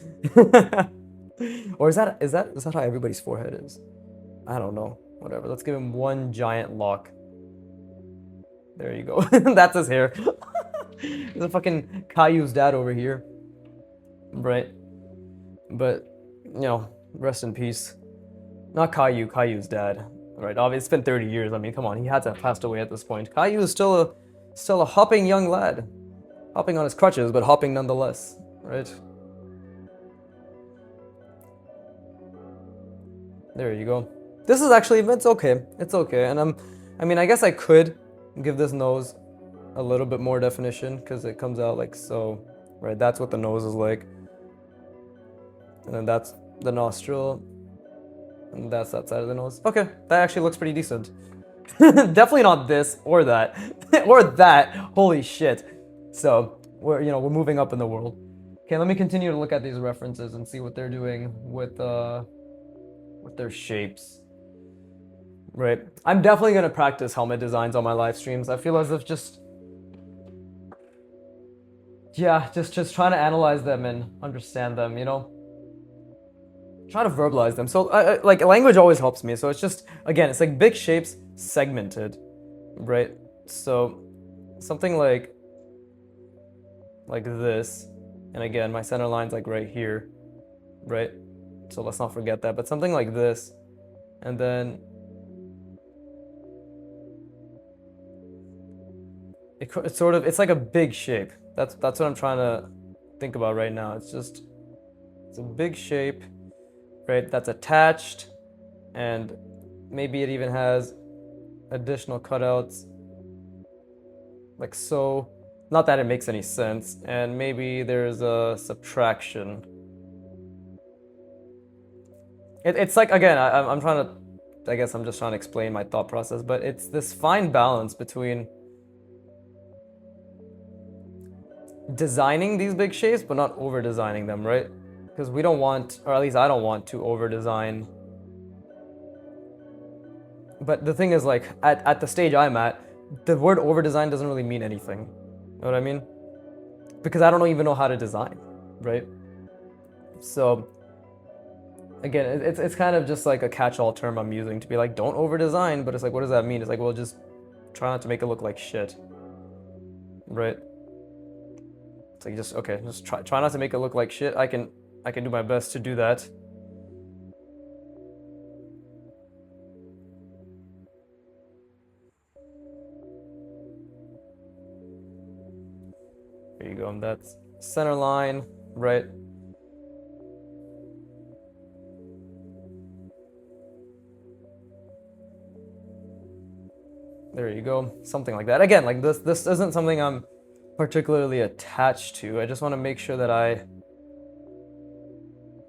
Or is that how everybody's forehead is? I don't know. Whatever. Let's give him one giant lock. There you go. That's his hair. There's a fucking Caillou's dad over here. Right. But, you know, rest in peace. Not Caillou, Caillou's dad. Right. Obviously, it's been 30 years. I mean, come on. He had to have passed away at this point. Caillou is still a hopping young lad. Hopping on his crutches, but hopping nonetheless. Right. There you go. This is actually, it's okay. It's okay. And I mean, I guess I could give this nose a little bit more definition, because it comes out like so, right? That's what the nose is like. And then that's the nostril. And that's that side of the nose. Okay, that actually looks pretty decent. Definitely not this or that. Or that. Holy shit. So, we're moving up in the world. Okay, let me continue to look at these references and see what they're doing with their shapes. Right. I'm definitely going to practice helmet designs on my live streams. I feel as if just trying to analyze them and understand them, Try to verbalize them. So, like, language always helps me. So it's just, again, it's like big shapes segmented, right? So something like this. And again, my center line's like right here, right? So let's not forget that. But something like this. And then it's like a big shape. That's what I'm trying to think about right now. It's a big shape, right? That's attached, and maybe it even has additional cutouts, like so. Not that it makes any sense, and maybe there's a subtraction. It's like, again, I'm trying to, I guess I'm just trying to explain my thought process, but it's this fine balance between designing these big shapes, but not over designing them, right? Because we don't want, or at least I don't want to over design. But the thing is, like, at the stage I'm at, the word over design doesn't really mean anything. You know what I mean? Because I don't even know how to design, right? So, again, it's kind of just like a catch-all term I'm using to be like, don't over design, but it's like, what does that mean? It's like, well, just try not to make it look like shit, right? It's like, just try not to make it look like shit. I can do my best to do that. There you go. And that's center line, right? There you go. Something like that. Again, like this isn't something I'm particularly attached to. I just want to make sure that I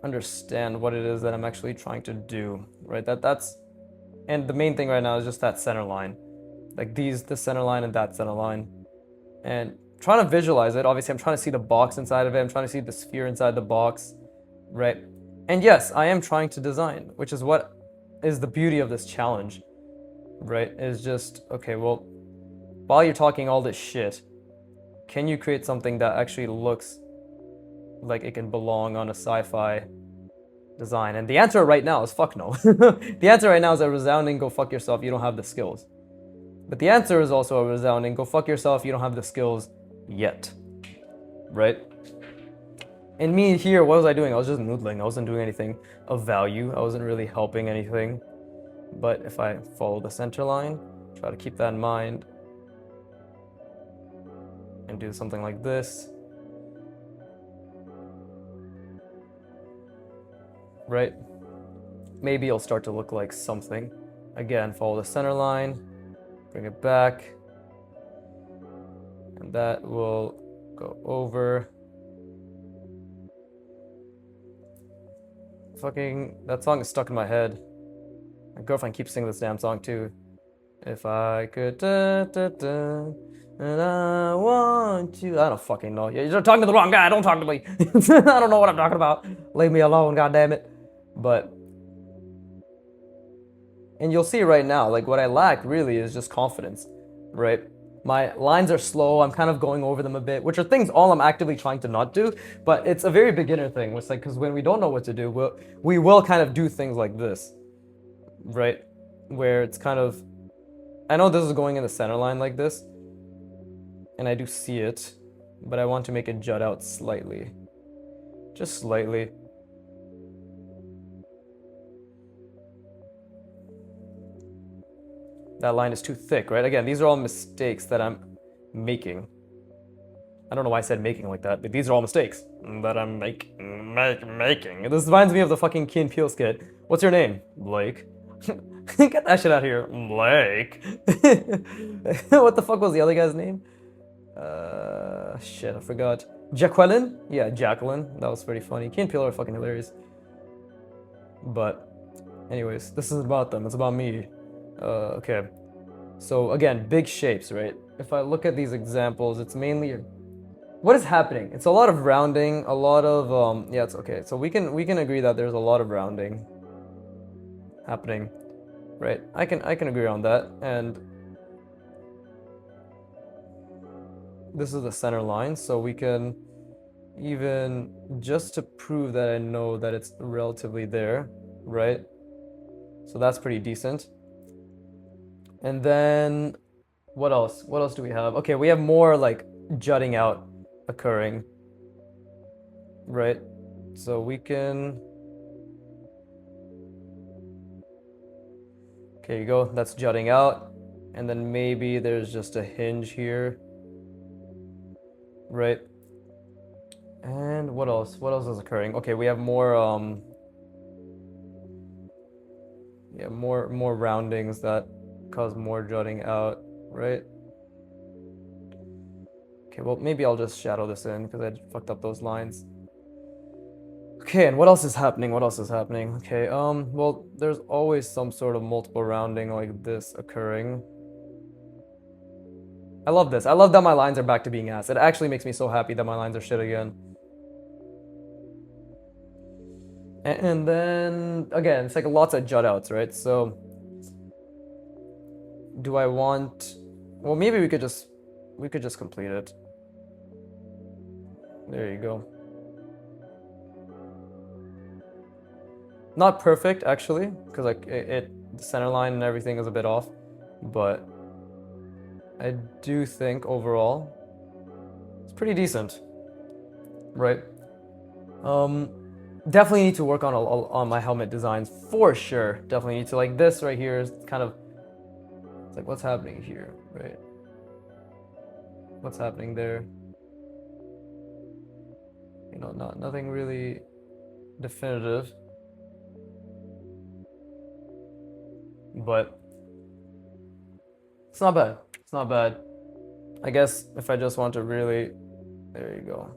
understand what it is that I'm actually trying to do, right? And the main thing right now is just that center line, like this center line and that center line, and trying to visualize it. Obviously, I'm trying to see the box inside of it. I'm trying to see the sphere inside the box, right? And yes, I am trying to design, which is what is the beauty of this challenge, right? Is just, okay, well, while you're talking all this shit, can you create something that actually looks like it can belong on a sci-fi design? And the answer right now is fuck no. The answer right now is a resounding go fuck yourself, you don't have the skills. But the answer is also a resounding go fuck yourself, you don't have the skills yet. Right? And me here, what was I doing? I was just noodling. I wasn't doing anything of value. I wasn't really helping anything. But if I follow the center line, try to keep that in mind, and do something like this, right? Maybe it'll start to look like something. Again, follow the center line, bring it back, and that will go over. Fucking, that song is stuck in my head. My girlfriend keeps singing this damn song too. If I could da, da, da, and I want you. I don't fucking know. You're talking to the wrong guy. Don't talk to me. I don't know what I'm talking about. Leave me alone, goddammit. But, and you'll see right now, like what I lack really is just confidence, right? My lines are slow, I'm kind of going over them a bit, which are things all I'm actively trying to not do, but it's a very beginner thing. It's like, because when we don't know what to do, we will kind of do things like this, right? Where it's kind of, I know this is going in the center line like this, and I do see it, but I want to make it jut out slightly. Just slightly. That line is too thick, right? Again, these are all mistakes that I'm making. I don't know why I said making like that, but these are all mistakes that I'm making. This reminds me of the fucking Key and Peele skit. What's your name? Blake. Get that shit out of here. Blake. What the fuck was the other guy's name? Shit, I forgot. Jacqueline? Yeah, Jacqueline. That was pretty funny. Key and Peele are fucking hilarious. But, anyways, this is about them. It's about me. Okay, so again, big shapes, right? If I look at these examples, it's mainly what is happening. It's a lot of rounding, a lot of yeah, it's okay. So we can agree that there's a lot of rounding happening, right? I can agree on that. And this is the center line, so we can even just to prove that I know that it's relatively there, right? So that's pretty decent. And then, what else? What else do we have? Okay, we have more like jutting out occurring, right? So we can, okay, you go, that's jutting out. And then maybe there's just a hinge here, right? And what else? What else is occurring? Okay, we have more, yeah, more roundings that cause more jutting out, right? Okay, well, maybe I'll just shadow this in because I fucked up those lines. Okay, and what else is happening? What else is happening? Okay, well, there's always some sort of multiple rounding like this occurring. I love this. I love that my lines are back to being ass. It actually makes me so happy that my lines are shit again. And then, again, it's like lots of jut outs, right? So, do I want, well, maybe we could just complete it. There you go. Not perfect, actually, because like the center line and everything is a bit off, but I do think overall it's pretty decent, right? Definitely need to work on my helmet designs for sure. Definitely need to, like this right here is kind of, it's like what's happening here, right? What's happening there? You know, nothing really definitive. But it's not bad. It's not bad. I guess if I just want to really, there you go.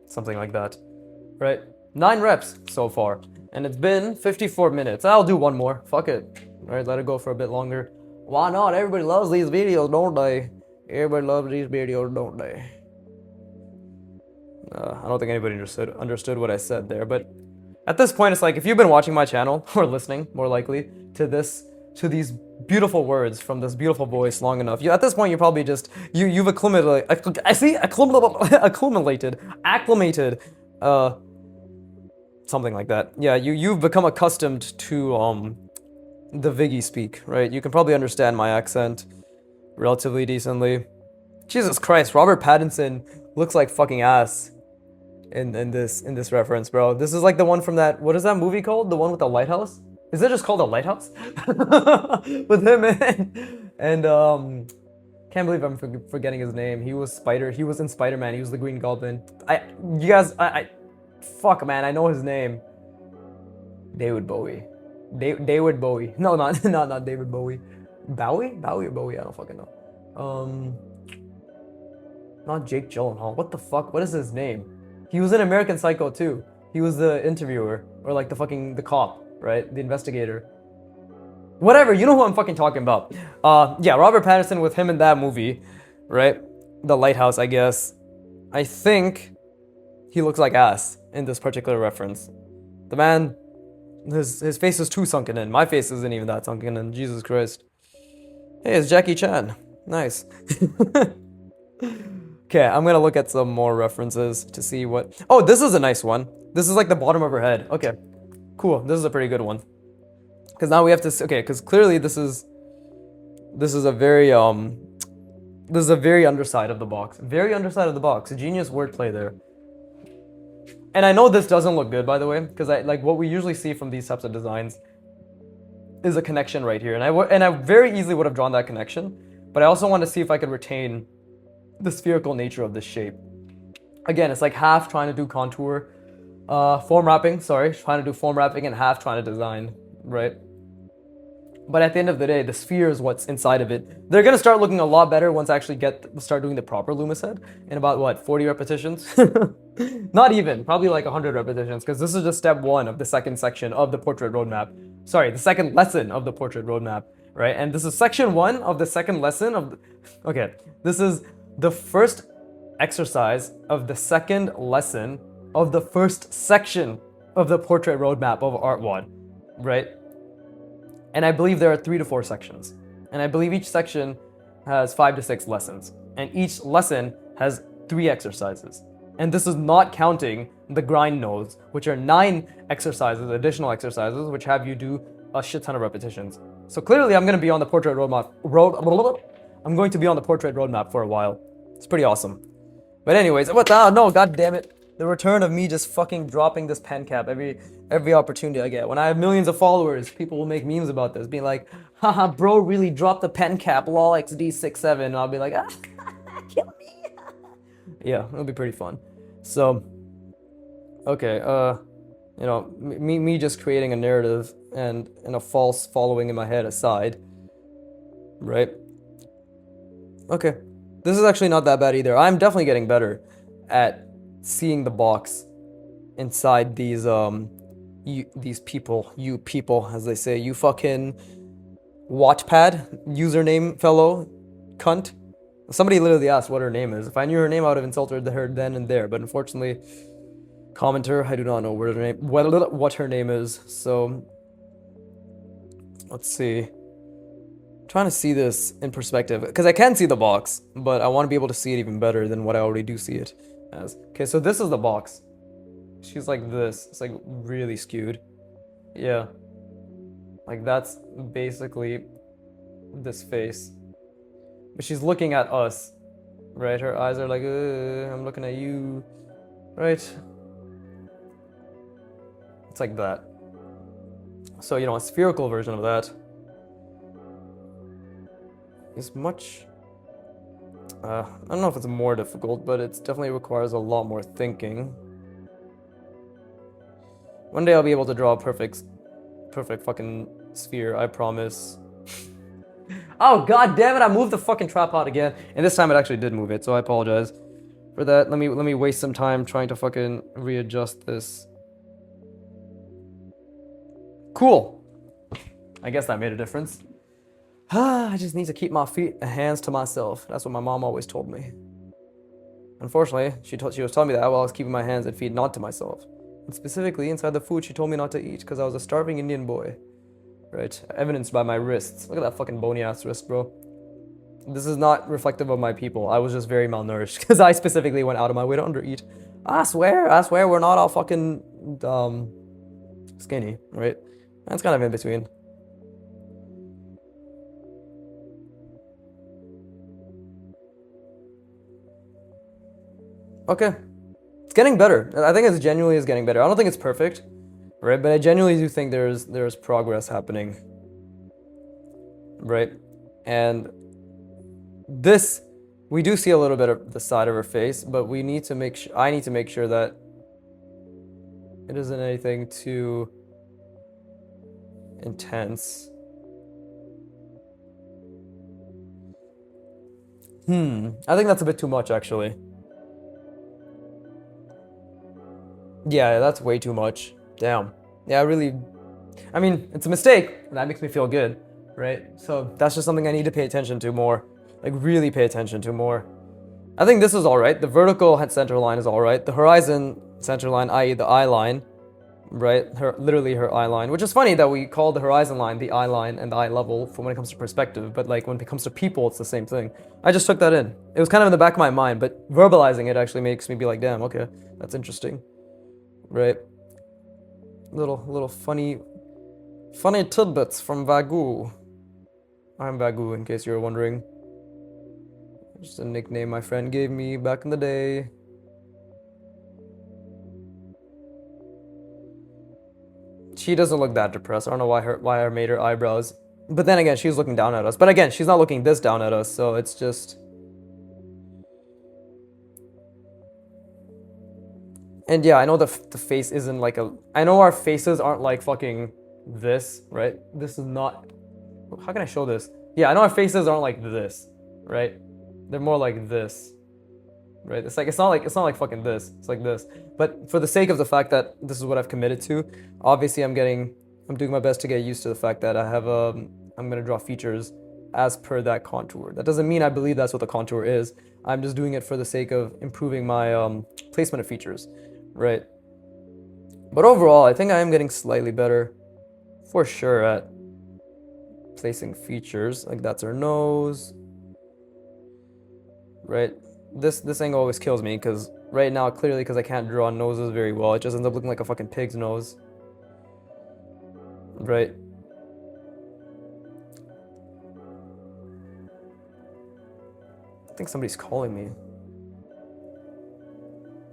Something like that, right? 9 reps so far, and it's been 54 minutes. I'll do one more. Fuck it. All right, let it go for a bit longer. Why not? Everybody loves these videos, don't they? Everybody loves these videos, don't they? I don't think anybody understood what I said there, but at this point, it's like if you've been watching my channel or listening, more likely to these beautiful words from this beautiful voice long enough, at this point, you're probably just you've acclimated Something like that. Yeah, you've become accustomed to the Viggy speak, right? You can probably understand my accent relatively decently. Jesus Christ, Robert Pattinson looks like fucking ass in this reference, bro. This is like the one from that, what is that movie called? The one with the lighthouse? Is it just called The Lighthouse? With him and can't believe I'm forgetting his name. He was in Spider-Man. He was the Green Goblin. Fuck, man, I know his name. David Bowie. David Bowie. No, not David Bowie. Bowie or Bowie? I don't fucking know. Not Jake Gyllenhaal. What the fuck? What is his name? He was in American Psycho too. He was the interviewer, or like the cop, right? The investigator. Whatever, you know who I'm fucking talking about. Yeah, Robert Pattinson with him in that movie, right? The Lighthouse, I guess. I think he looks like ass in this particular reference. The man, his face is too sunken in. My face isn't even that sunken in. Jesus Christ. Hey, it's Jackie Chan. Nice. Okay, I'm gonna look at some more references to see what... Oh, this is a nice one. This is like the bottom of her head. Okay, cool. This is a pretty good one. Because now we have to... Okay, because clearly this is a very... This is a very underside of the box. Very underside of the box. Genius wordplay there. And I know this doesn't look good, by the way, because like what we usually see from these types of designs is a connection right here. And I very easily would have drawn that connection, but I also want to see if I could retain the spherical nature of this shape. Again, it's like half trying to do contour, form wrapping, trying to do form wrapping and half trying to design, right? But at the end of the day, the sphere is what's inside of it. They're gonna start looking a lot better once I actually start doing the proper Loomis head in about, what, 40 repetitions? Not even, probably like 100 repetitions, because this is just step one of the second section of the portrait roadmap. Sorry, the second lesson of the portrait roadmap, right? And this is section one of the second lesson of the... Okay, this is the first exercise of the second lesson of the first section of the portrait roadmap of artwod, right? And I believe there are 3 to 4 sections. And I believe each section has 5 to 6 lessons. And each lesson has 3 exercises. And this is not counting the grind nodes, which are 9 exercises, additional exercises, which have you do a shit ton of repetitions. So clearly I'm going to be on the portrait roadmap. I'm going to be on the portrait roadmap for a while. It's pretty awesome. But anyways, what the... No, god damn it. The return of me just fucking dropping this pen cap every opportunity I get. When I have millions of followers, people will make memes about this, being like, haha, bro really dropped the pen cap, lol XD67, and I'll be like, ah, kill me. Yeah, it'll be pretty fun. So, okay, you know, me just creating a narrative and a false following in my head aside, right? Okay, this is actually not that bad either. I'm definitely getting better at seeing the box inside these people, as they say. You fucking Wattpad username fellow cunt. Somebody literally asked what her name is. If I knew her name, I would have insulted her then and there. But unfortunately, commenter, I do not know what her name is. So let's see. I'm trying to see this in perspective because I can see the box, but I want to be able to see it even better than what I already do see it as. Okay, so this is the box. She's like this. It's like really skewed. Yeah. Like that's basically this face. But she's looking at us, right? Her eyes are like, I'm looking at you, right? It's like that. So, you know, a spherical version of that is much... I don't know if it's more difficult, but it definitely requires a lot more thinking. One day I'll be able to draw a perfect fucking sphere, I promise. Oh god damn it, I moved the fucking tripod again. And this time it actually did move it, so I apologize for that. Let me waste some time trying to fucking readjust this. Cool. I guess that made a difference. I just need to keep my hands to myself. That's what my mom always told me. Unfortunately, she was telling me that while I was keeping my hands and feet not to myself. And specifically, inside the food she told me not to eat because I was a starving Indian boy. Right? Evidenced by my wrists. Look at that fucking bony ass wrist, bro. This is not reflective of my people. I was just very malnourished because I specifically went out of my way to undereat. I swear we're not all fucking skinny, right? That's kind of in between. Okay. It's getting better. I think it's genuinely is getting better. I don't think it's perfect, right? But I genuinely do think there's progress happening. Right? And this, we do see a little bit of the side of her face, but we need to make sure, I need to make sure that it isn't anything too intense. I think that's a bit too much, actually. Yeah, that's way too much. Damn. Yeah, I mean, it's a mistake, and that makes me feel good, right? So that's just something I need to pay attention to more. Like, really pay attention to more. I think this is alright. The vertical center line is alright. The horizon center line, i.e. the eye line, right? Literally her eye line, which is funny that we call the horizon line the eye line and the eye level for when it comes to perspective, but like when it comes to people, it's the same thing. I just took that in. It was kind of in the back of my mind, but verbalizing it actually makes me be like, damn, okay, that's interesting, right? Little funny tidbits from Vagu. I'm Vagu, in case you were wondering. Just a nickname my friend gave me back in the day. She doesn't look that depressed. I don't know why I made her eyebrows. But then again, she's looking down at us. But again, she's not looking this down at us, so it's just... And yeah, I know the face isn't like a... I know our faces aren't like fucking this, right? This is not... How can I show this? Yeah, I know our faces aren't like this, right? They're more like this, right? It's not like fucking this. It's like this. But for the sake of the fact that this is what I've committed to, obviously I'm doing my best to get used to the fact that I'm gonna draw features as per that contour. That doesn't mean I believe that's what the contour is. I'm just doing it for the sake of improving my placement of features, right? But overall, I think I am getting slightly better, for sure, at placing features. Like that's her nose, right? This angle always kills me because right now, clearly, because I can't draw noses very well, it just ends up looking like a fucking pig's nose, right? I think somebody's calling me.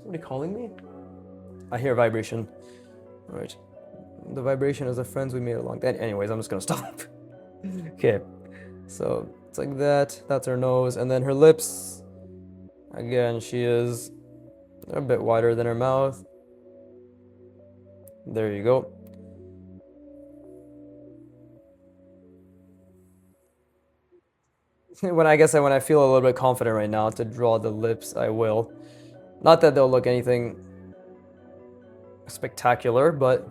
Somebody calling me? I hear vibration. Right. The vibration is the friends we made along that. Anyways, I'm just gonna stop. Okay. So it's like that. That's her nose. And then her lips. Again, they're a bit wider than her mouth. There you go. When I feel a little bit confident right now to draw the lips, I will. Not that they'll look anything spectacular, but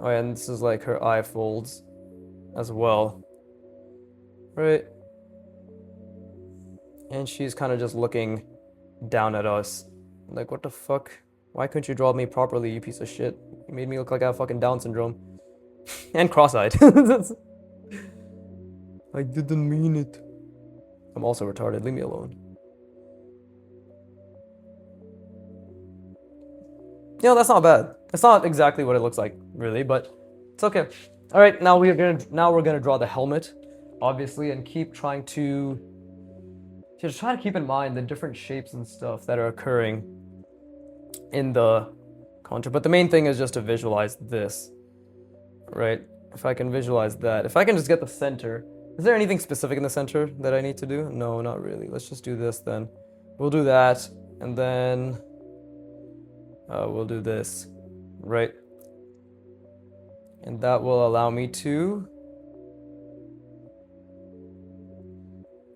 oh yeah, and this is like her eye folds as well, right? And she's kind of just looking down at us, like, what the fuck? Why couldn't you draw me properly, you piece of shit? You made me look like I have fucking Down syndrome and cross-eyed. I didn't mean it. I'm also retarded. Leave me alone. You know, that's not bad. It's not exactly what it looks like, really, but it's okay. All right, now we're gonna draw the helmet, obviously, and keep trying to just try to keep in mind the different shapes and stuff that are occurring in the contour. But the main thing is just to visualize this, right? If I can visualize that, if I can just get the center. Is there anything specific in the center that I need to do? No, not really. Let's just do this then. We'll do that, and then we'll do this, right? And that will allow me to...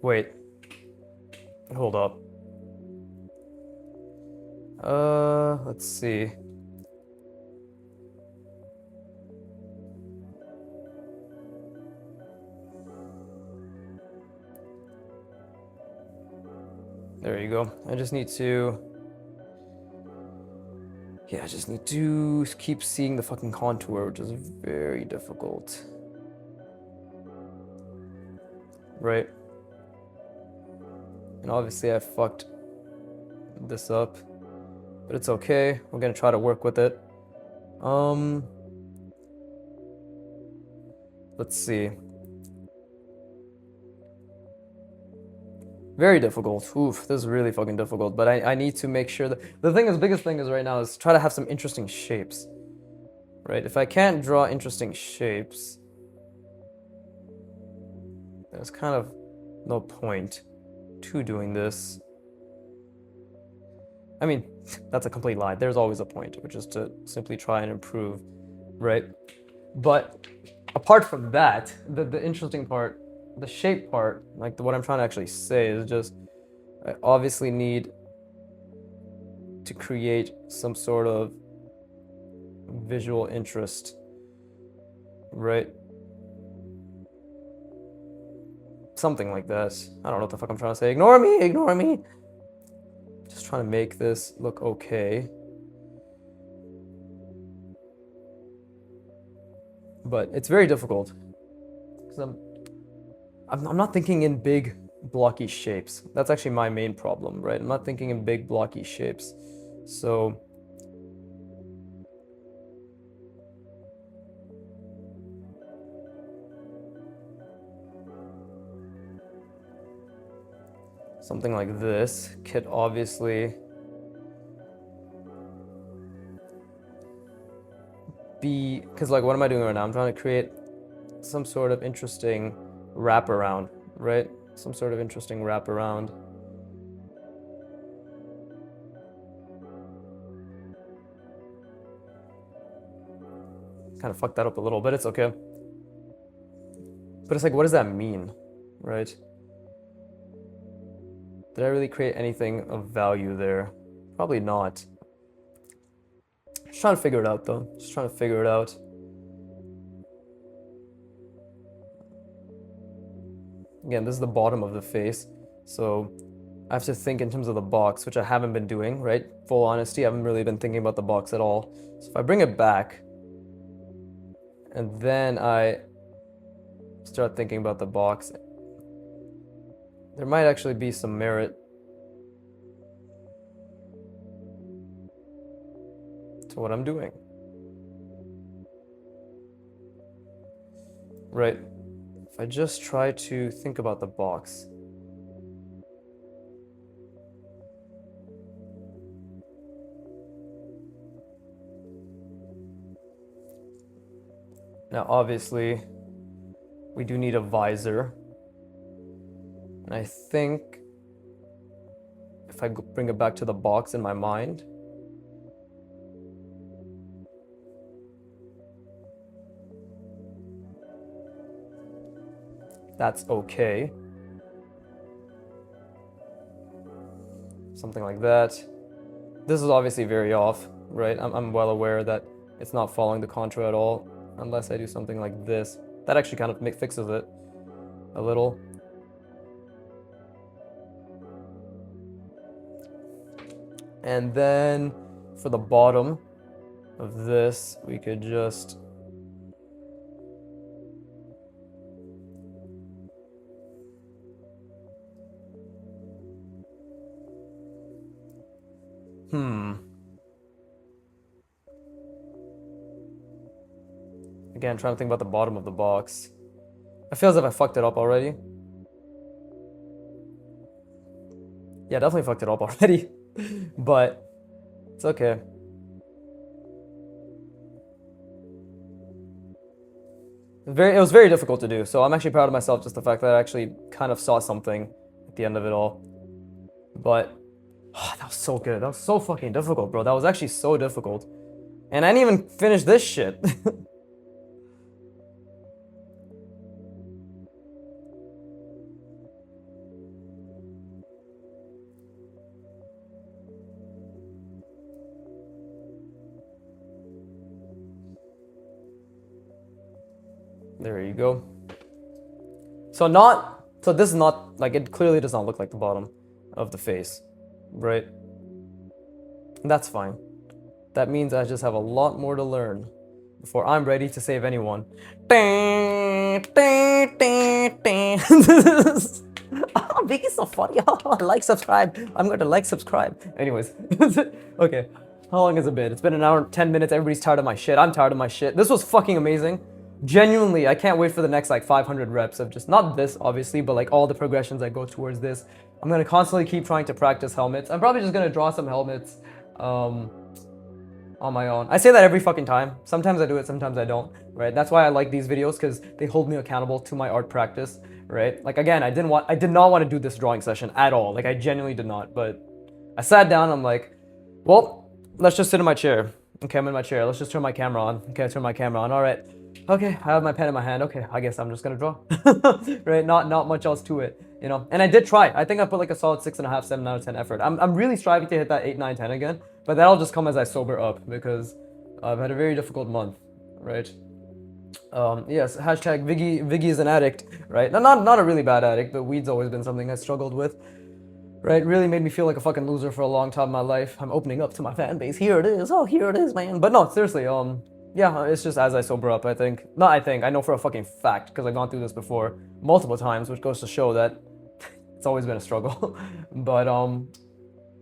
Wait. Hold up. Let's see. There you go. I just need to keep seeing the fucking contour, which is very difficult. Right? And obviously I fucked this up, but it's okay. We're gonna try to work with it. Let's see. Very difficult. Oof, this is really fucking difficult. But I need to make sure that the biggest thing is right now is try to have some interesting shapes. Right? If I can't draw interesting shapes, there's kind of no point to doing this. I mean, that's a complete lie. There's always a point, which is to simply try and improve, right? But apart from that, the interesting part, the shape part, like what I'm trying to actually say is just, I obviously need to create some sort of visual interest, right? Something like that. I don't know what the fuck I'm trying to say. Ignore me, ignore me. Just trying to make this look okay. But it's very difficult because I'm not thinking in big blocky shapes. That's actually my main problem, right? I'm not thinking in big blocky shapes. So something like this could obviously be, because like what am I doing right now? I'm trying to create some sort of interesting wraparound, right? Some sort of interesting wraparound. Kind of fucked that up a little, but it's okay. But it's like, what does that mean, right? Did I really create anything of value there? Probably not. Just trying to figure it out though. Just trying to figure it out. Again, this is the bottom of the face, so I have to think in terms of the box, which I haven't been doing, right? Full honesty, I haven't really been thinking about the box at all. So if I bring it back, and then I start thinking about the box, there might actually be some merit to what I'm doing. Right. If I just try to think about the box. Now, obviously, we do need a visor. And I think if I bring it back to the box in my mind, that's okay. Something like that. This is obviously very off, right? I'm well aware that it's not following the contour at all, unless I do something like this. That actually kind of fixes it a little. And then for the bottom of this, we could just Again, trying to think about the bottom of the box. I feel as if I fucked it up already. Yeah, definitely fucked it up already. But it's okay. It was very difficult to do, so I'm actually proud of myself, just the fact that I actually kind of saw something at the end of it all. But that was so good. That was so fucking difficult, bro. That was actually so difficult. And I didn't even finish this shit. There you go. So this is not, like, it clearly does not look like the bottom of the face, right? That's fine. That means I just have a lot more to learn before I'm ready to save anyone. I'm Vicky's so funny. Like, subscribe. I'm going to like, subscribe. Anyways. Okay. How long has it been? It's been an hour and 10 minutes. Everybody's tired of my shit. I'm tired of my shit. This was fucking amazing. Genuinely, I can't wait for the next like 500 reps of just, not this obviously, but like all the progressions that go towards this. I'm going to constantly keep trying to practice helmets. I'm probably just going to draw some helmets on my own. I say that every fucking time. Sometimes I do it, sometimes I don't, right? That's why I like these videos, because they hold me accountable to my art practice, right? Like again, I did not want to do this drawing session at all. Like I genuinely did not, but I sat down, I'm like, well, let's just sit in my chair. Okay, I'm in my chair. Let's just turn my camera on. Okay, I turn my camera on. All right. Okay, I have my pen in my hand. Okay, I guess I'm just gonna draw. Right? Not much else to it, you know. And I did try. I think I put like a solid 6.5, 7 out of 10 effort. I'm really striving to hit that 8, 9, 10 again, but that'll just come as I sober up, because I've had a very difficult month, right? Yes, hashtag Viggy is an addict, right? Not a really bad addict, but weed's always been something I struggled with. Right, really made me feel like a fucking loser for a long time in my life. I'm opening up to my fan base. Here it is. Oh, here it is, man. But no, seriously, yeah, it's just as I sober up, I think. Not I think, I know for a fucking fact, because I've gone through this before multiple times, which goes to show that it's always been a struggle. But,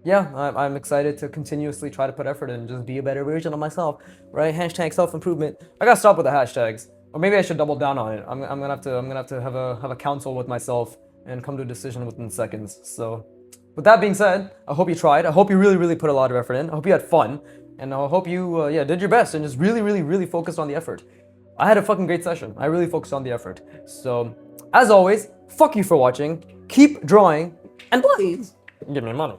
yeah, I'm excited to continuously try to put effort in and just be a better version of myself, right? Hashtag self-improvement. I gotta stop with the hashtags. Or maybe I should double down on it. I'm gonna have to have a counsel with myself and come to a decision within seconds, so... With that being said, I hope you tried. I hope you really put a lot of effort in. I hope you had fun. And I hope you, did your best and just really focused on the effort. I had a fucking great session. I really focused on the effort. So, as always, fuck you for watching. Keep drawing. And please, give me money.